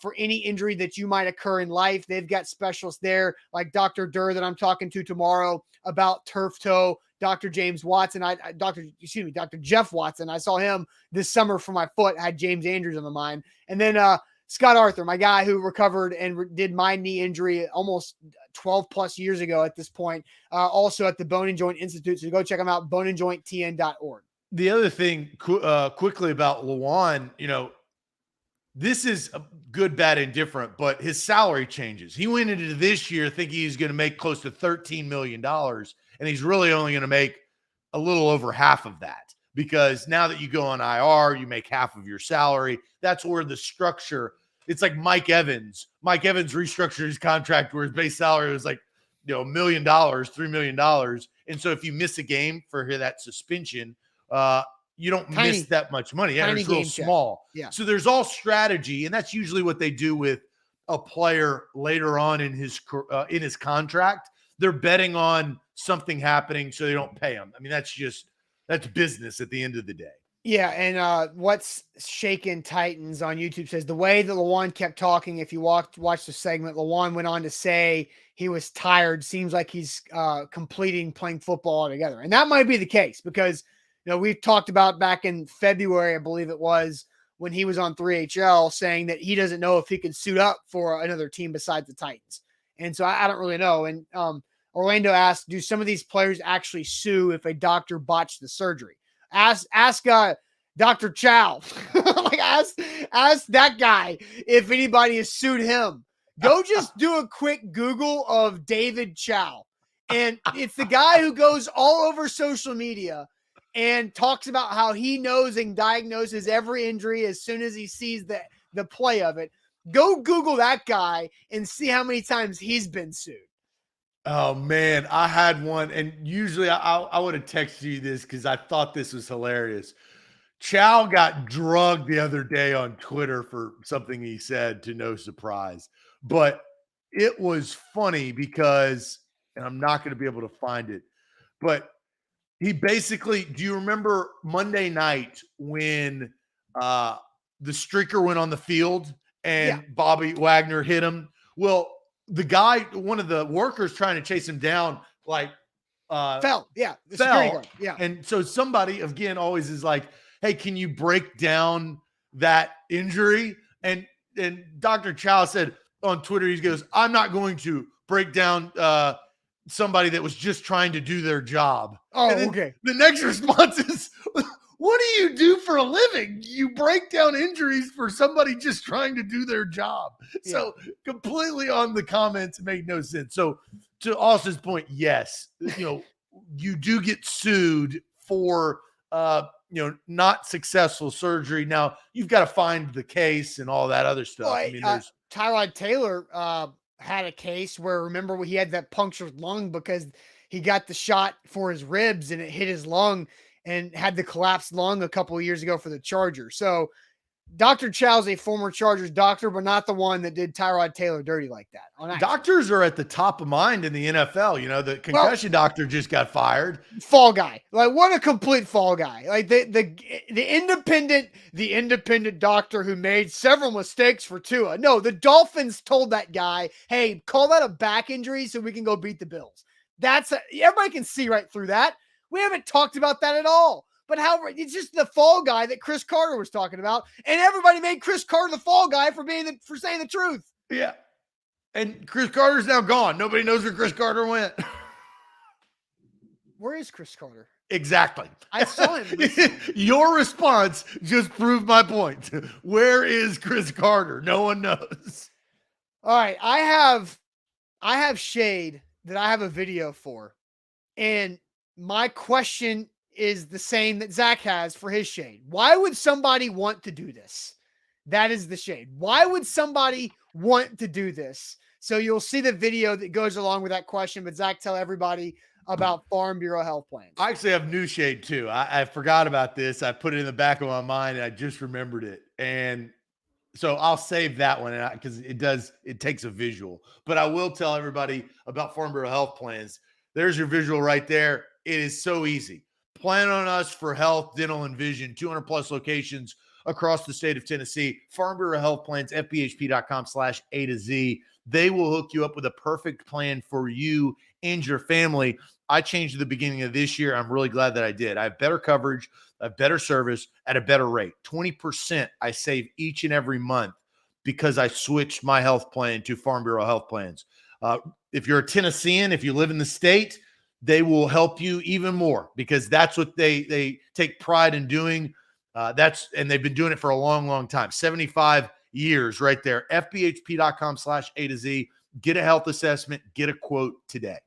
for any injury that you might occur in life. They've got specialists there like Dr. Durr that I'm talking to tomorrow about turf toe. Dr. James Watson, Dr. Jeff Watson. I saw him this summer for my foot, had James Andrews on the mind. And then Scott Arthur, my guy who recovered and did my knee injury almost 12 plus years ago at this point, also at the Bone and Joint Institute. So go check them out, boneandjointtn.org. The other thing quickly about Lewan, this is a good, bad, and different, but his salary changes. He went into this year thinking he's going to make close to $13 million, and he's really only going to make a little over half of that because now that you go on IR, you make half of your salary. That's where the structure, it's like Mike Evans. Mike Evans restructured his contract where his base salary was like, $1 million, $3 million. And so if you miss a game for that suspension, you don't miss that much money. Yeah, it's real small. Yeah. So there's all strategy, and that's usually what they do with a player later on in his contract. They're betting on something happening so they don't pay him. I mean, that's business at the end of the day. Yeah, and what's shaking Titans on YouTube says the way that Lewan kept talking, if you watch the segment, Lewan went on to say he was tired. Seems like he's completing playing football altogether. And that might be the case because we've talked about back in February, I believe it was, when he was on 3HL saying that he doesn't know if he could suit up for another team besides the Titans. And so I don't really know. And Orlando asked, do some of these players actually sue if a doctor botched the surgery? Ask Dr. Chow. ask that guy if anybody has sued him. Go just do a quick Google of David Chow. And it's the guy who goes all over social media and talks about how he knows and diagnoses every injury as soon as he sees the play of it. Go Google that guy and see how many times he's been sued. Oh, man, I had one, and usually I would have texted you this because I thought this was hilarious. Chow got drugged the other day on Twitter for something he said, to no surprise. But it was funny because, and I'm not going to be able to find it, but he basically, do you remember Monday night when the streaker went on the field and Bobby Wagner hit him? Well, the guy, one of the workers trying to chase him down, fell. Yeah. Fell. Yeah. And so somebody, again, always is like, hey, can you break down that injury? And and Dr. Chow said on Twitter, he goes, I'm not going to break down somebody that was just trying to do their job. Oh, and then okay. The next response is, what do you do for a living? You break down injuries for somebody just trying to do their job. Yeah. So completely on the comments, it made no sense. So to Austin's point, yes, you do get sued for not successful surgery. Now you've got to find the case and all that other stuff. Well, There's Tyrod Taylor had a case where, remember, he had that punctured lung because he got the shot for his ribs and it hit his lung and had the collapsed lung a couple of years ago for the Chargers. So Dr. Chow's a former Chargers doctor, but not the one that did Tyrod Taylor dirty like that. Doctors are at the top of mind in the NFL. The concussion doctor just got fired. Fall guy. Like, what a complete fall guy. Like the independent doctor who made several mistakes for Tua. No, the Dolphins told that guy, hey, call that a back injury so we can go beat the Bills. Everybody can see right through that. We haven't talked about that at all. But it's just the fall guy that Chris Carter was talking about, and everybody made Chris Carter the fall guy for saying the truth. Yeah, and Chris Carter's now gone. Nobody knows where Chris Carter went. Where is Chris Carter? Exactly. I saw him. Your response just proved my point. Where is Chris Carter? No one knows. All right, I have shade that I have a video for, and my question is the same that Zach has for his shade. Why would somebody want to do this? That is the shade. Why would somebody want to do this? So you'll see the video that goes along with that question, but Zach, tell everybody about Farm Bureau health plans. I actually have new shade too. I forgot about this. I put it in the back of my mind and I just remembered it. And so I'll save that one because it takes a visual, but I will tell everybody about Farm Bureau health plans. There's your visual right there. It is so easy. Plan on us for health, dental, and vision. 200 plus locations across the state of Tennessee. Farm Bureau Health Plans, FBHP.com/A to Z. They will hook you up with a perfect plan for you and your family. I changed at the beginning of this year. I'm really glad that I did. I have better coverage, a better service at a better rate. 20% I save each and every month because I switched my health plan to Farm Bureau Health Plans. If you're a Tennessean, if you live in the state, they will help you even more because that's what they take pride in doing. And they've been doing it for a long, long time. 75 years right there. FBHP.com/A to Z. Get a health assessment. Get a quote today.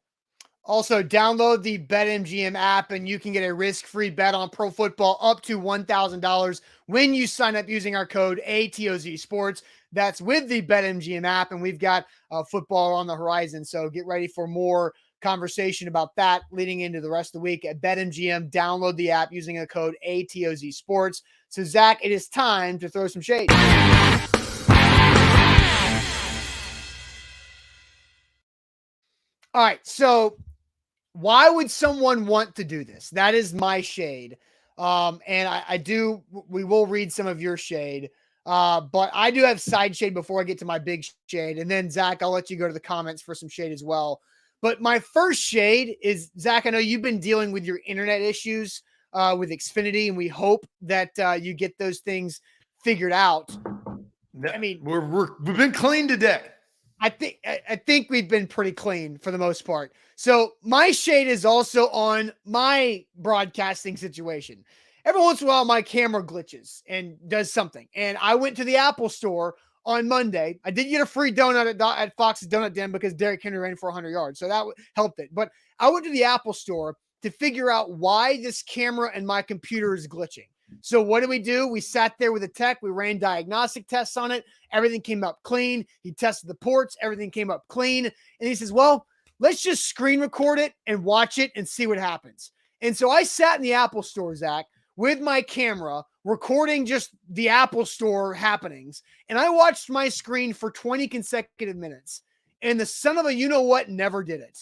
Also, download the BetMGM app and you can get a risk-free bet on pro football up to $1,000 when you sign up using our code ATOZ Sports. That's with the BetMGM app, and we've got football on the horizon. So get ready for more conversation about that leading into the rest of the week at BetMGM. Download the app using a code ATOZ Sports. So, Zach, it is time to throw some shade. All right, so why would someone want to do this? That is my shade. And we will read some of your shade. But I do have side shade before I get to my big shade. And then, Zach, I'll let you go to the comments for some shade as well. But my first shade is, Zach, I know you've been dealing with your internet issues with Xfinity, and we hope that you get those things figured out. I mean, we've been clean today. I think we've been pretty clean for the most part. So my shade is also on my broadcasting situation. Every once in a while, my camera glitches and does something. And I went to the Apple store on Monday. I did get a free donut at Fox's Donut Den because Derrick Henry ran for 100 yards. So that helped it. But I went to the Apple store to figure out why this camera and my computer is glitching. So what did we do? We sat there with a tech. We ran diagnostic tests on it. Everything came up clean. He tested the ports. Everything came up clean. And he says, well, let's just screen record it and watch it and see what happens. And so I sat in the Apple store, Zach, with my camera, recording just the Apple store happenings. And I watched my screen for 20 consecutive minutes. And the son of a you-know-what never did it.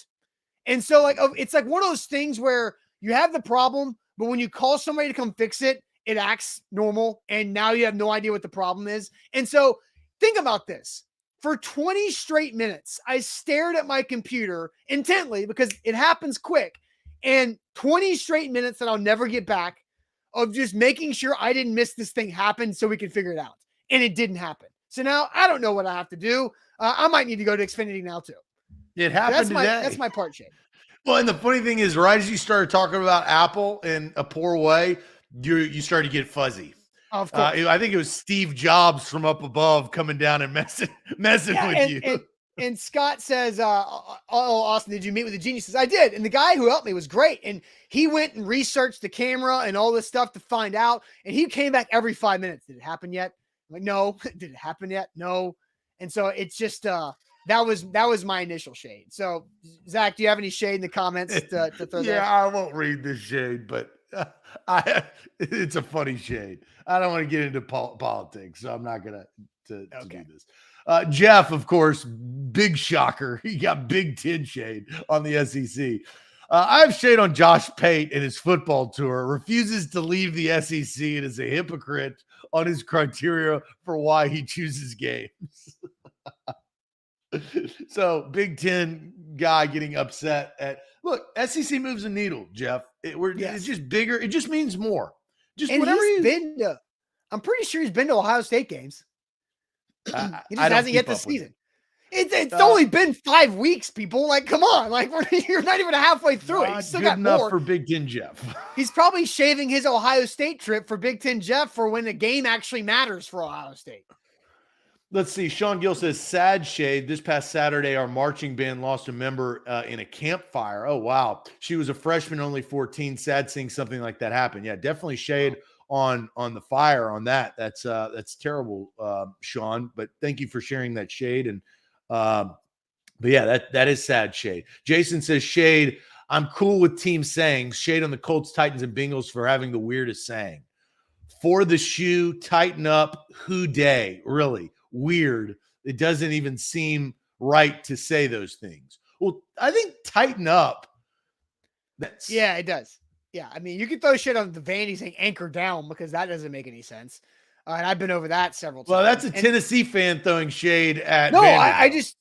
And so it's like one of those things where you have the problem, but when you call somebody to come fix it, it acts normal. And now you have no idea what the problem is. And so think about this. For 20 straight minutes, I stared at my computer intently because it happens quick. And 20 straight minutes that I'll never get back of just making sure I didn't miss this thing happen so we can figure it out. And it didn't happen. So now I don't know what I have to do. I might need to go to Xfinity now too. It happened today. That's my part, Shane. Well, and the funny thing is, right as you started talking about Apple in a poor way, you started to get fuzzy. Of course. I think it was Steve Jobs from up above coming down and messing with you. And Scott says, oh, Austin, did you meet with the geniuses? I did. And the guy who helped me was great. And he went and researched the camera and all this stuff to find out. And he came back every 5 minutes. Did it happen yet? I'm like, no. Did it happen yet? No. And so it's just, that was my initial shade. So Zach, do you have any shade in the comments to throw there? Yeah, I won't read this shade, but it's a funny shade. I don't want to get into politics, so I'm not going to do this. Jeff, of course, big shocker. He got Big Ten shade on the SEC. I have shade on Josh Pate and his football tour. Refuses to leave the SEC and is a hypocrite on his criteria for why he chooses games. So Big Ten guy getting upset at look. SEC moves the needle, Jeff. It's just bigger. It just means more. Just and whatever he's been to. I'm pretty sure he's been to Ohio State games. He just hasn't yet this season. It's only been 5 weeks, people. Like, come on. Like, you're not even halfway through it. He's still got enough more. For Big Ten Jeff. He's probably shaving his Ohio State trip for Big Ten Jeff for when the game actually matters for Ohio State. Let's see. Sean Gill says, sad shade. This past Saturday, our marching band lost a member in a campfire. Oh, wow. She was a freshman, only 14. Sad seeing something like that happen. Yeah, definitely shade on the fire on that. That's terrible, Sean, but thank you for sharing that shade. And but yeah, that is sad shade. Jason says, shade, I'm cool with team sayings. Shade on the Colts, Titans, and Bengals for having the weirdest saying. For the shoe, tighten up, who day. Really weird. It doesn't even seem right to say those things. Well, I think tighten up. Yeah, it does. Yeah, I mean, you can throw shit on the Vandy saying anchor down because that doesn't make any sense. And I've been over that several times. Well, that's a Tennessee fan throwing shade at. No, Vanderbilt. I just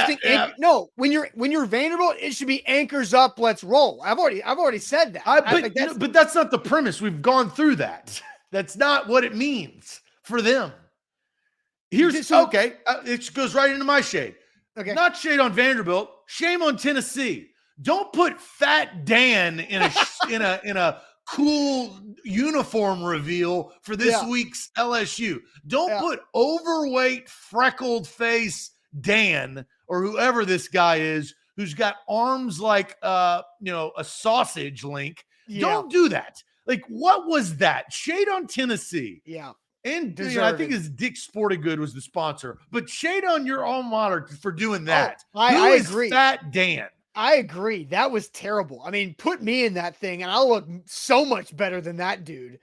think when you're Vanderbilt, it should be anchors up, let's roll. I've already said that. But that's not the premise. We've gone through that. That's not what it means for them. It goes right into my shade. Okay, not shade on Vanderbilt. Shame on Tennessee. Don't put Fat Dan in a cool uniform reveal for this week's LSU. Don't put overweight, freckled face Dan or whoever this guy is who's got arms like a sausage link. Yeah. Don't do that. Like, what was that? Shade on Tennessee. Yeah. And I think it's Dick's Sporting Good was the sponsor, but shade on your alma mater for doing that. I agree. Fat Dan? I agree. That was terrible. I mean, put me in that thing and I'll look so much better than that dude.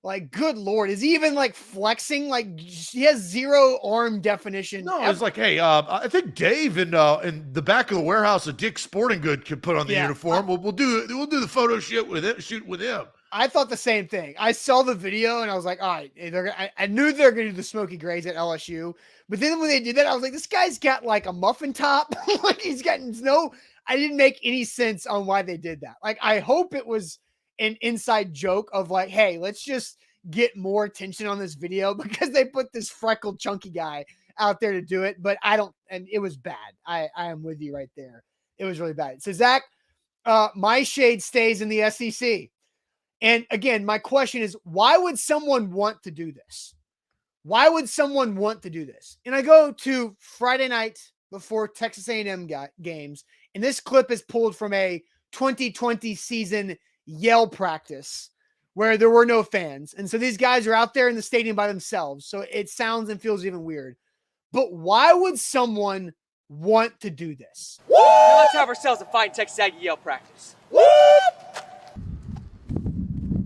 Like, good Lord. Is he even like flexing? Like, he has zero arm definition. No, it's like, hey, I think Dave in the back of the warehouse of Dick's Sporting Good could put on the uniform. We'll do the photo shoot with him. I thought the same thing. I saw the video and I was like, all right, I knew they were going to do the Smoky Grays at LSU. But then when they did that, I was like, this guy's got like a muffin top. Like, he's gotten I didn't make any sense on why they did that. Like, I hope it was an inside joke of like, hey, let's just get more attention on this video because they put this freckled, chunky guy out there to do it. But and it was bad. I am with you right there. It was really bad. So, Zach, my shade stays in the SEC. And again, my question is, why would someone want to do this? Why would someone want to do this? And I go to Friday night before Texas A&M games, and this clip is pulled from a 2020 season Yale practice where there were no fans. And so these guys are out there in the stadium by themselves. So it sounds and feels even weird. But why would someone want to do this? Now let's have ourselves a fine Texas Aggie Yale practice. Whoop!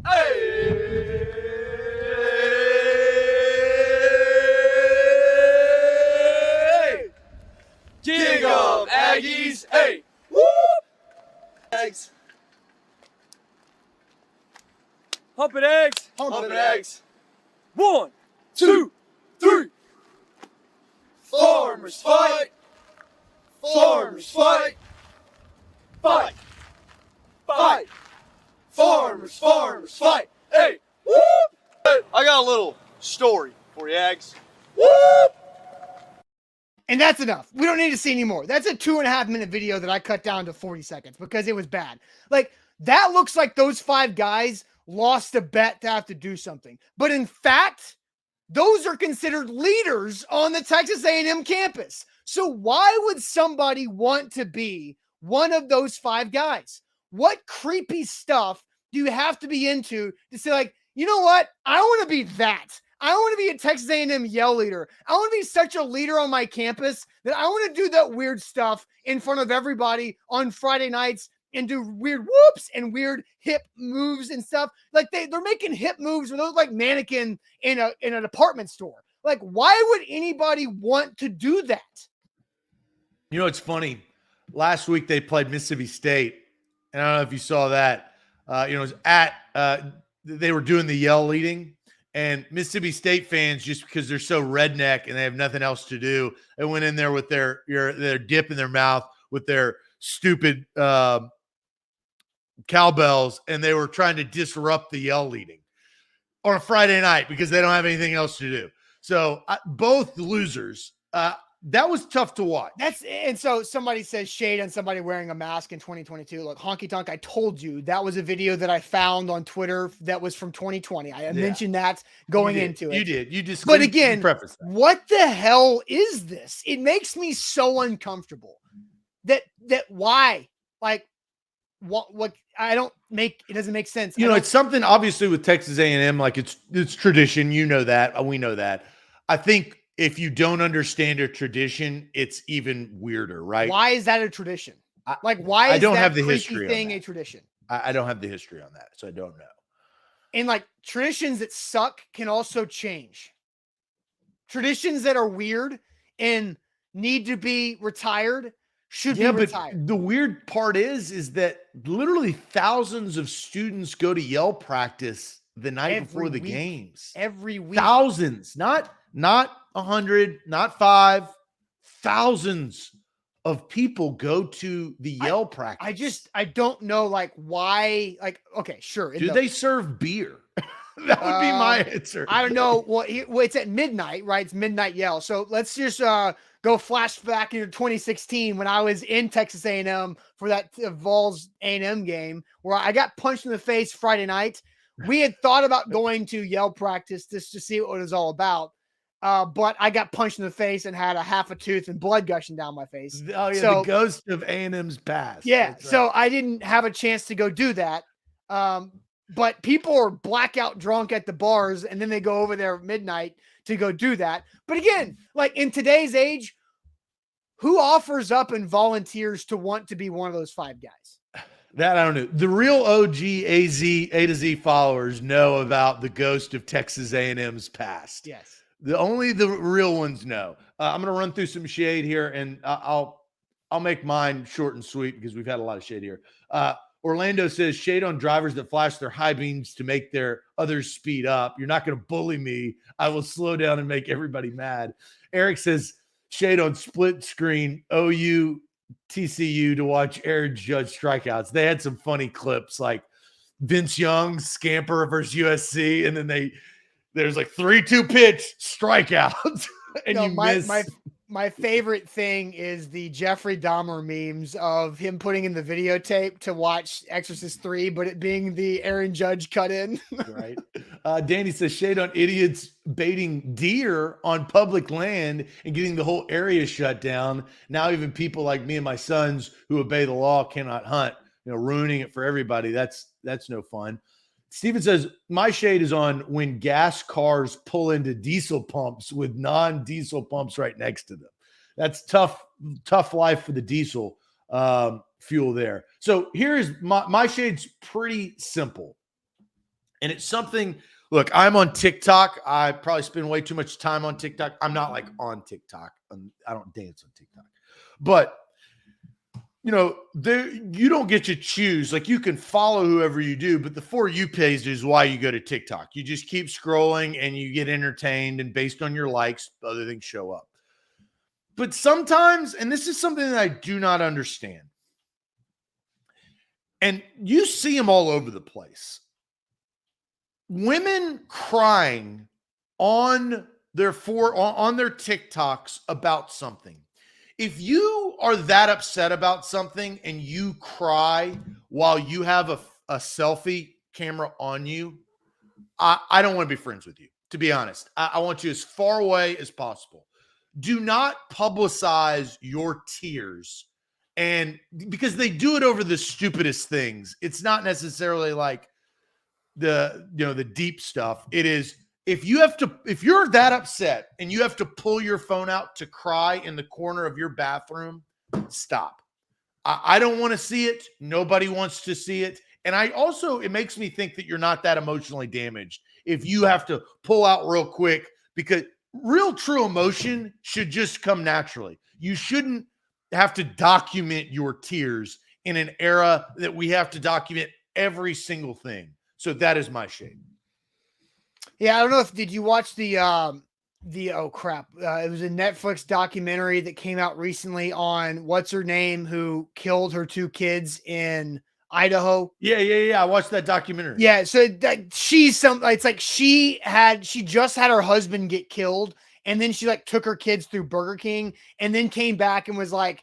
Hey! Dig 'em, Aggies! Hey! Whoop! Eggs. Humping eggs. Humping eggs. 1, 2, 3. Farmers fight. Farmers fight. Fight. Fight. Farmers fight. Hey! Whoop! I got a little story for you, Eggs. Whoop! And that's enough. We don't need to see any more. That's a 2.5-minute video that I cut down to 40 seconds because it was bad. Like, that looks like those 5 guys lost a bet to have to do something. But in fact, those are considered leaders on the Texas A&M campus. So why would somebody want to be one of those 5 guys? What creepy stuff do you have to be into to say, like, you know what? I want to be that. I want to be a Texas A&M yell leader. I want to be such a leader on my campus that I want to do that weird stuff in front of everybody on Friday nights and do weird whoops and weird hip moves and stuff. Like they're making hip moves with those like mannequin in a department store. Like, why would anybody want to do that? You know, it's funny. Last week they played Mississippi State, and I don't know if you saw that. It was they were doing the yell leading, and Mississippi State fans, just because they're so redneck and they have nothing else to do, they went in there with their dip in their mouth with their stupid cowbells, and they were trying to disrupt the yell leading on a Friday night because they don't have anything else to do. So both losers. That was tough to watch. And so somebody says shade on somebody wearing a mask in 2022. Look, honky tonk, I told you that was a video that I found on Twitter that was from 2020. I mentioned that going into it. You did. You just. But again, what the hell is this? It makes me so uncomfortable. That why? Like, what? I don't make it doesn't make sense. You know, it's something obviously with Texas A&M. Like it's tradition. You know that. We know that. I think. If you don't understand a tradition, it's even weirder, right? Why is that a tradition? Like, why is I don't that have the creepy history thing a tradition? I don't have the history on that, so I don't know. And like traditions that suck can also change. Traditions that are weird and need to be retired should be retired. But the weird part is that literally thousands of students go to yell practice the night before the games. Every week. Thousands, not 100, not 5, thousands of people go to the yell practice. I don't know, like, why, like, okay, sure. Do they serve beer? That would be my answer. I don't know. Well, it's at midnight, right? It's midnight yell. So let's just go flashback into 2016 when I was in Texas A&M for that Vols A&M game where I got punched in the face Friday night. We had thought about going to yell practice just to see what it was all about. But I got punched in the face and had a half a tooth and blood gushing down my face. Oh, yeah, so, the ghost of A&M's past. Yeah, so I didn't have a chance to go do that. But people are blackout drunk at the bars, and then they go over there at midnight to go do that. But again, like in today's age, who offers up and volunteers to want to be one of those 5 guys? That I don't know. The real OG A to Z followers know about the ghost of Texas A&M's past. Yes. Only the real ones know. I'm going to run through some shade here, and I'll make mine short and sweet because we've had a lot of shade here. Orlando says, shade on drivers that flash their high beams to make their others speed up. You're not going to bully me. I will slow down and make everybody mad. Eric says, shade on split screen OU TCU to watch Aaron Judge strikeouts. They had some funny clips like Vince Young's scamper versus USC, and then there's like 3-2 pitch strikeout, and you miss. My favorite thing is the Jeffrey Dahmer memes of him putting in the videotape to watch Exorcist 3, but it being the Aaron Judge cut in. Right. Danny says shade on idiots baiting deer on public land and getting the whole area shut down. Now even people like me and my sons who obey the law cannot hunt, ruining it for everybody. That's no fun. Steven says, my shade is on when gas cars pull into diesel pumps with non-diesel pumps right next to them. That's tough life for the diesel fuel there. So here's my shade's pretty simple. And it's something, look, I'm on TikTok. I probably spend way too much time on TikTok. I'm not like on TikTok. I don't dance on TikTok. But you don't get to choose. Like you can follow whoever you do, but the For You page is why you go to TikTok. You just keep scrolling and you get entertained, and based on your likes, other things show up. But sometimes, and this is something that I do not understand, and you see them all over the place. Women crying on they're on their TikToks about something. If you are that upset about something and you cry while you have a selfie camera on you, I don't want to be friends with you, to be honest. I want you as far away as possible. Do not publicize your tears, and because they do it over the stupidest things. It's not necessarily like the deep stuff. It is, if you're that upset and you have to pull your phone out to cry in the corner of your bathroom, stop. I don't want to see it. Nobody wants to see it. And it makes me think that you're not that emotionally damaged if you have to pull out real quick, because real true emotion should just come naturally. You shouldn't have to document your tears in an era that we have to document every single thing. So that is my shade. Yeah, I don't know did you watch oh crap. It was a Netflix documentary that came out recently on what's her name who killed her 2 kids in Idaho. Yeah. I watched that documentary. Yeah. So that it's like she just had her husband get killed, and then she like took her kids through Burger King and then came back and was like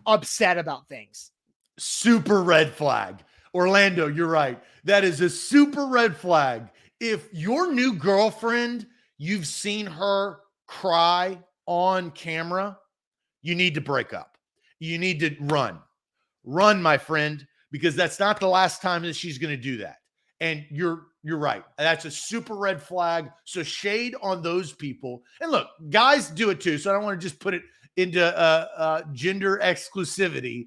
upset about things. Super red flag. Orlando, you're right. That is a super red flag. If your new girlfriend, you've seen her cry on camera, you need to break up. You need to run, my friend, because that's not the last time that she's going to do that. And you're right. That's a super red flag. So shade on those people. And look, guys do it too. So I don't want to just put it into gender exclusivity.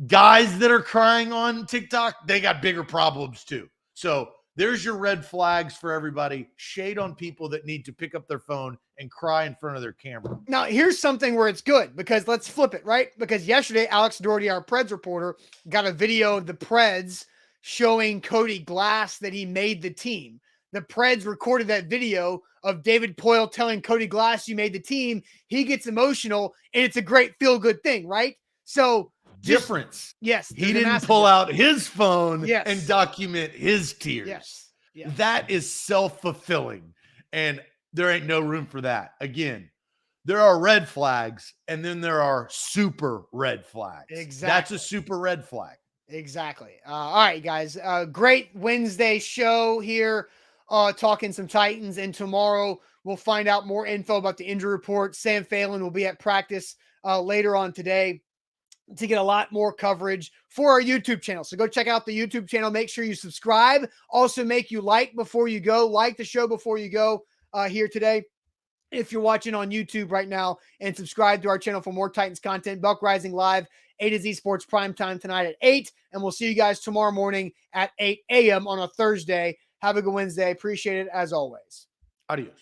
Guys that are crying on TikTok, they got bigger problems too. So there's your red flags for everybody. Shade on people that need to pick up their phone and cry in front of their camera. Now, here's something where it's good, because let's flip it, right? Because yesterday, Alex Doherty, our Preds reporter, got a video of the Preds showing Cody Glass that he made the team. The Preds recorded that video of David Poile telling Cody Glass, you made the team. He gets emotional, and it's a great feel-good thing, right? So difference. Yes. He didn't pull out his phone Yes. and document his tears. Yes. That is self-fulfilling. And there ain't no room for that. Again, there are red flags, and then there are super red flags. Exactly. That's a super red flag. Exactly. All right, guys. Great Wednesday show here, talking some Titans. And tomorrow we'll find out more info about the injury report. Sam Phelan will be at practice later on today to get a lot more coverage for our YouTube channel. So go check out the YouTube channel. Make sure you subscribe. Also, make you like before you go. Like the show before you go here today, if you're watching on YouTube right now, and subscribe to our channel for more Titans content. Buck Rising Live, A to Z Sports Primetime tonight at 8. And we'll see you guys tomorrow morning at 8 a.m. on a Thursday. Have a good Wednesday. Appreciate it as always. Adios.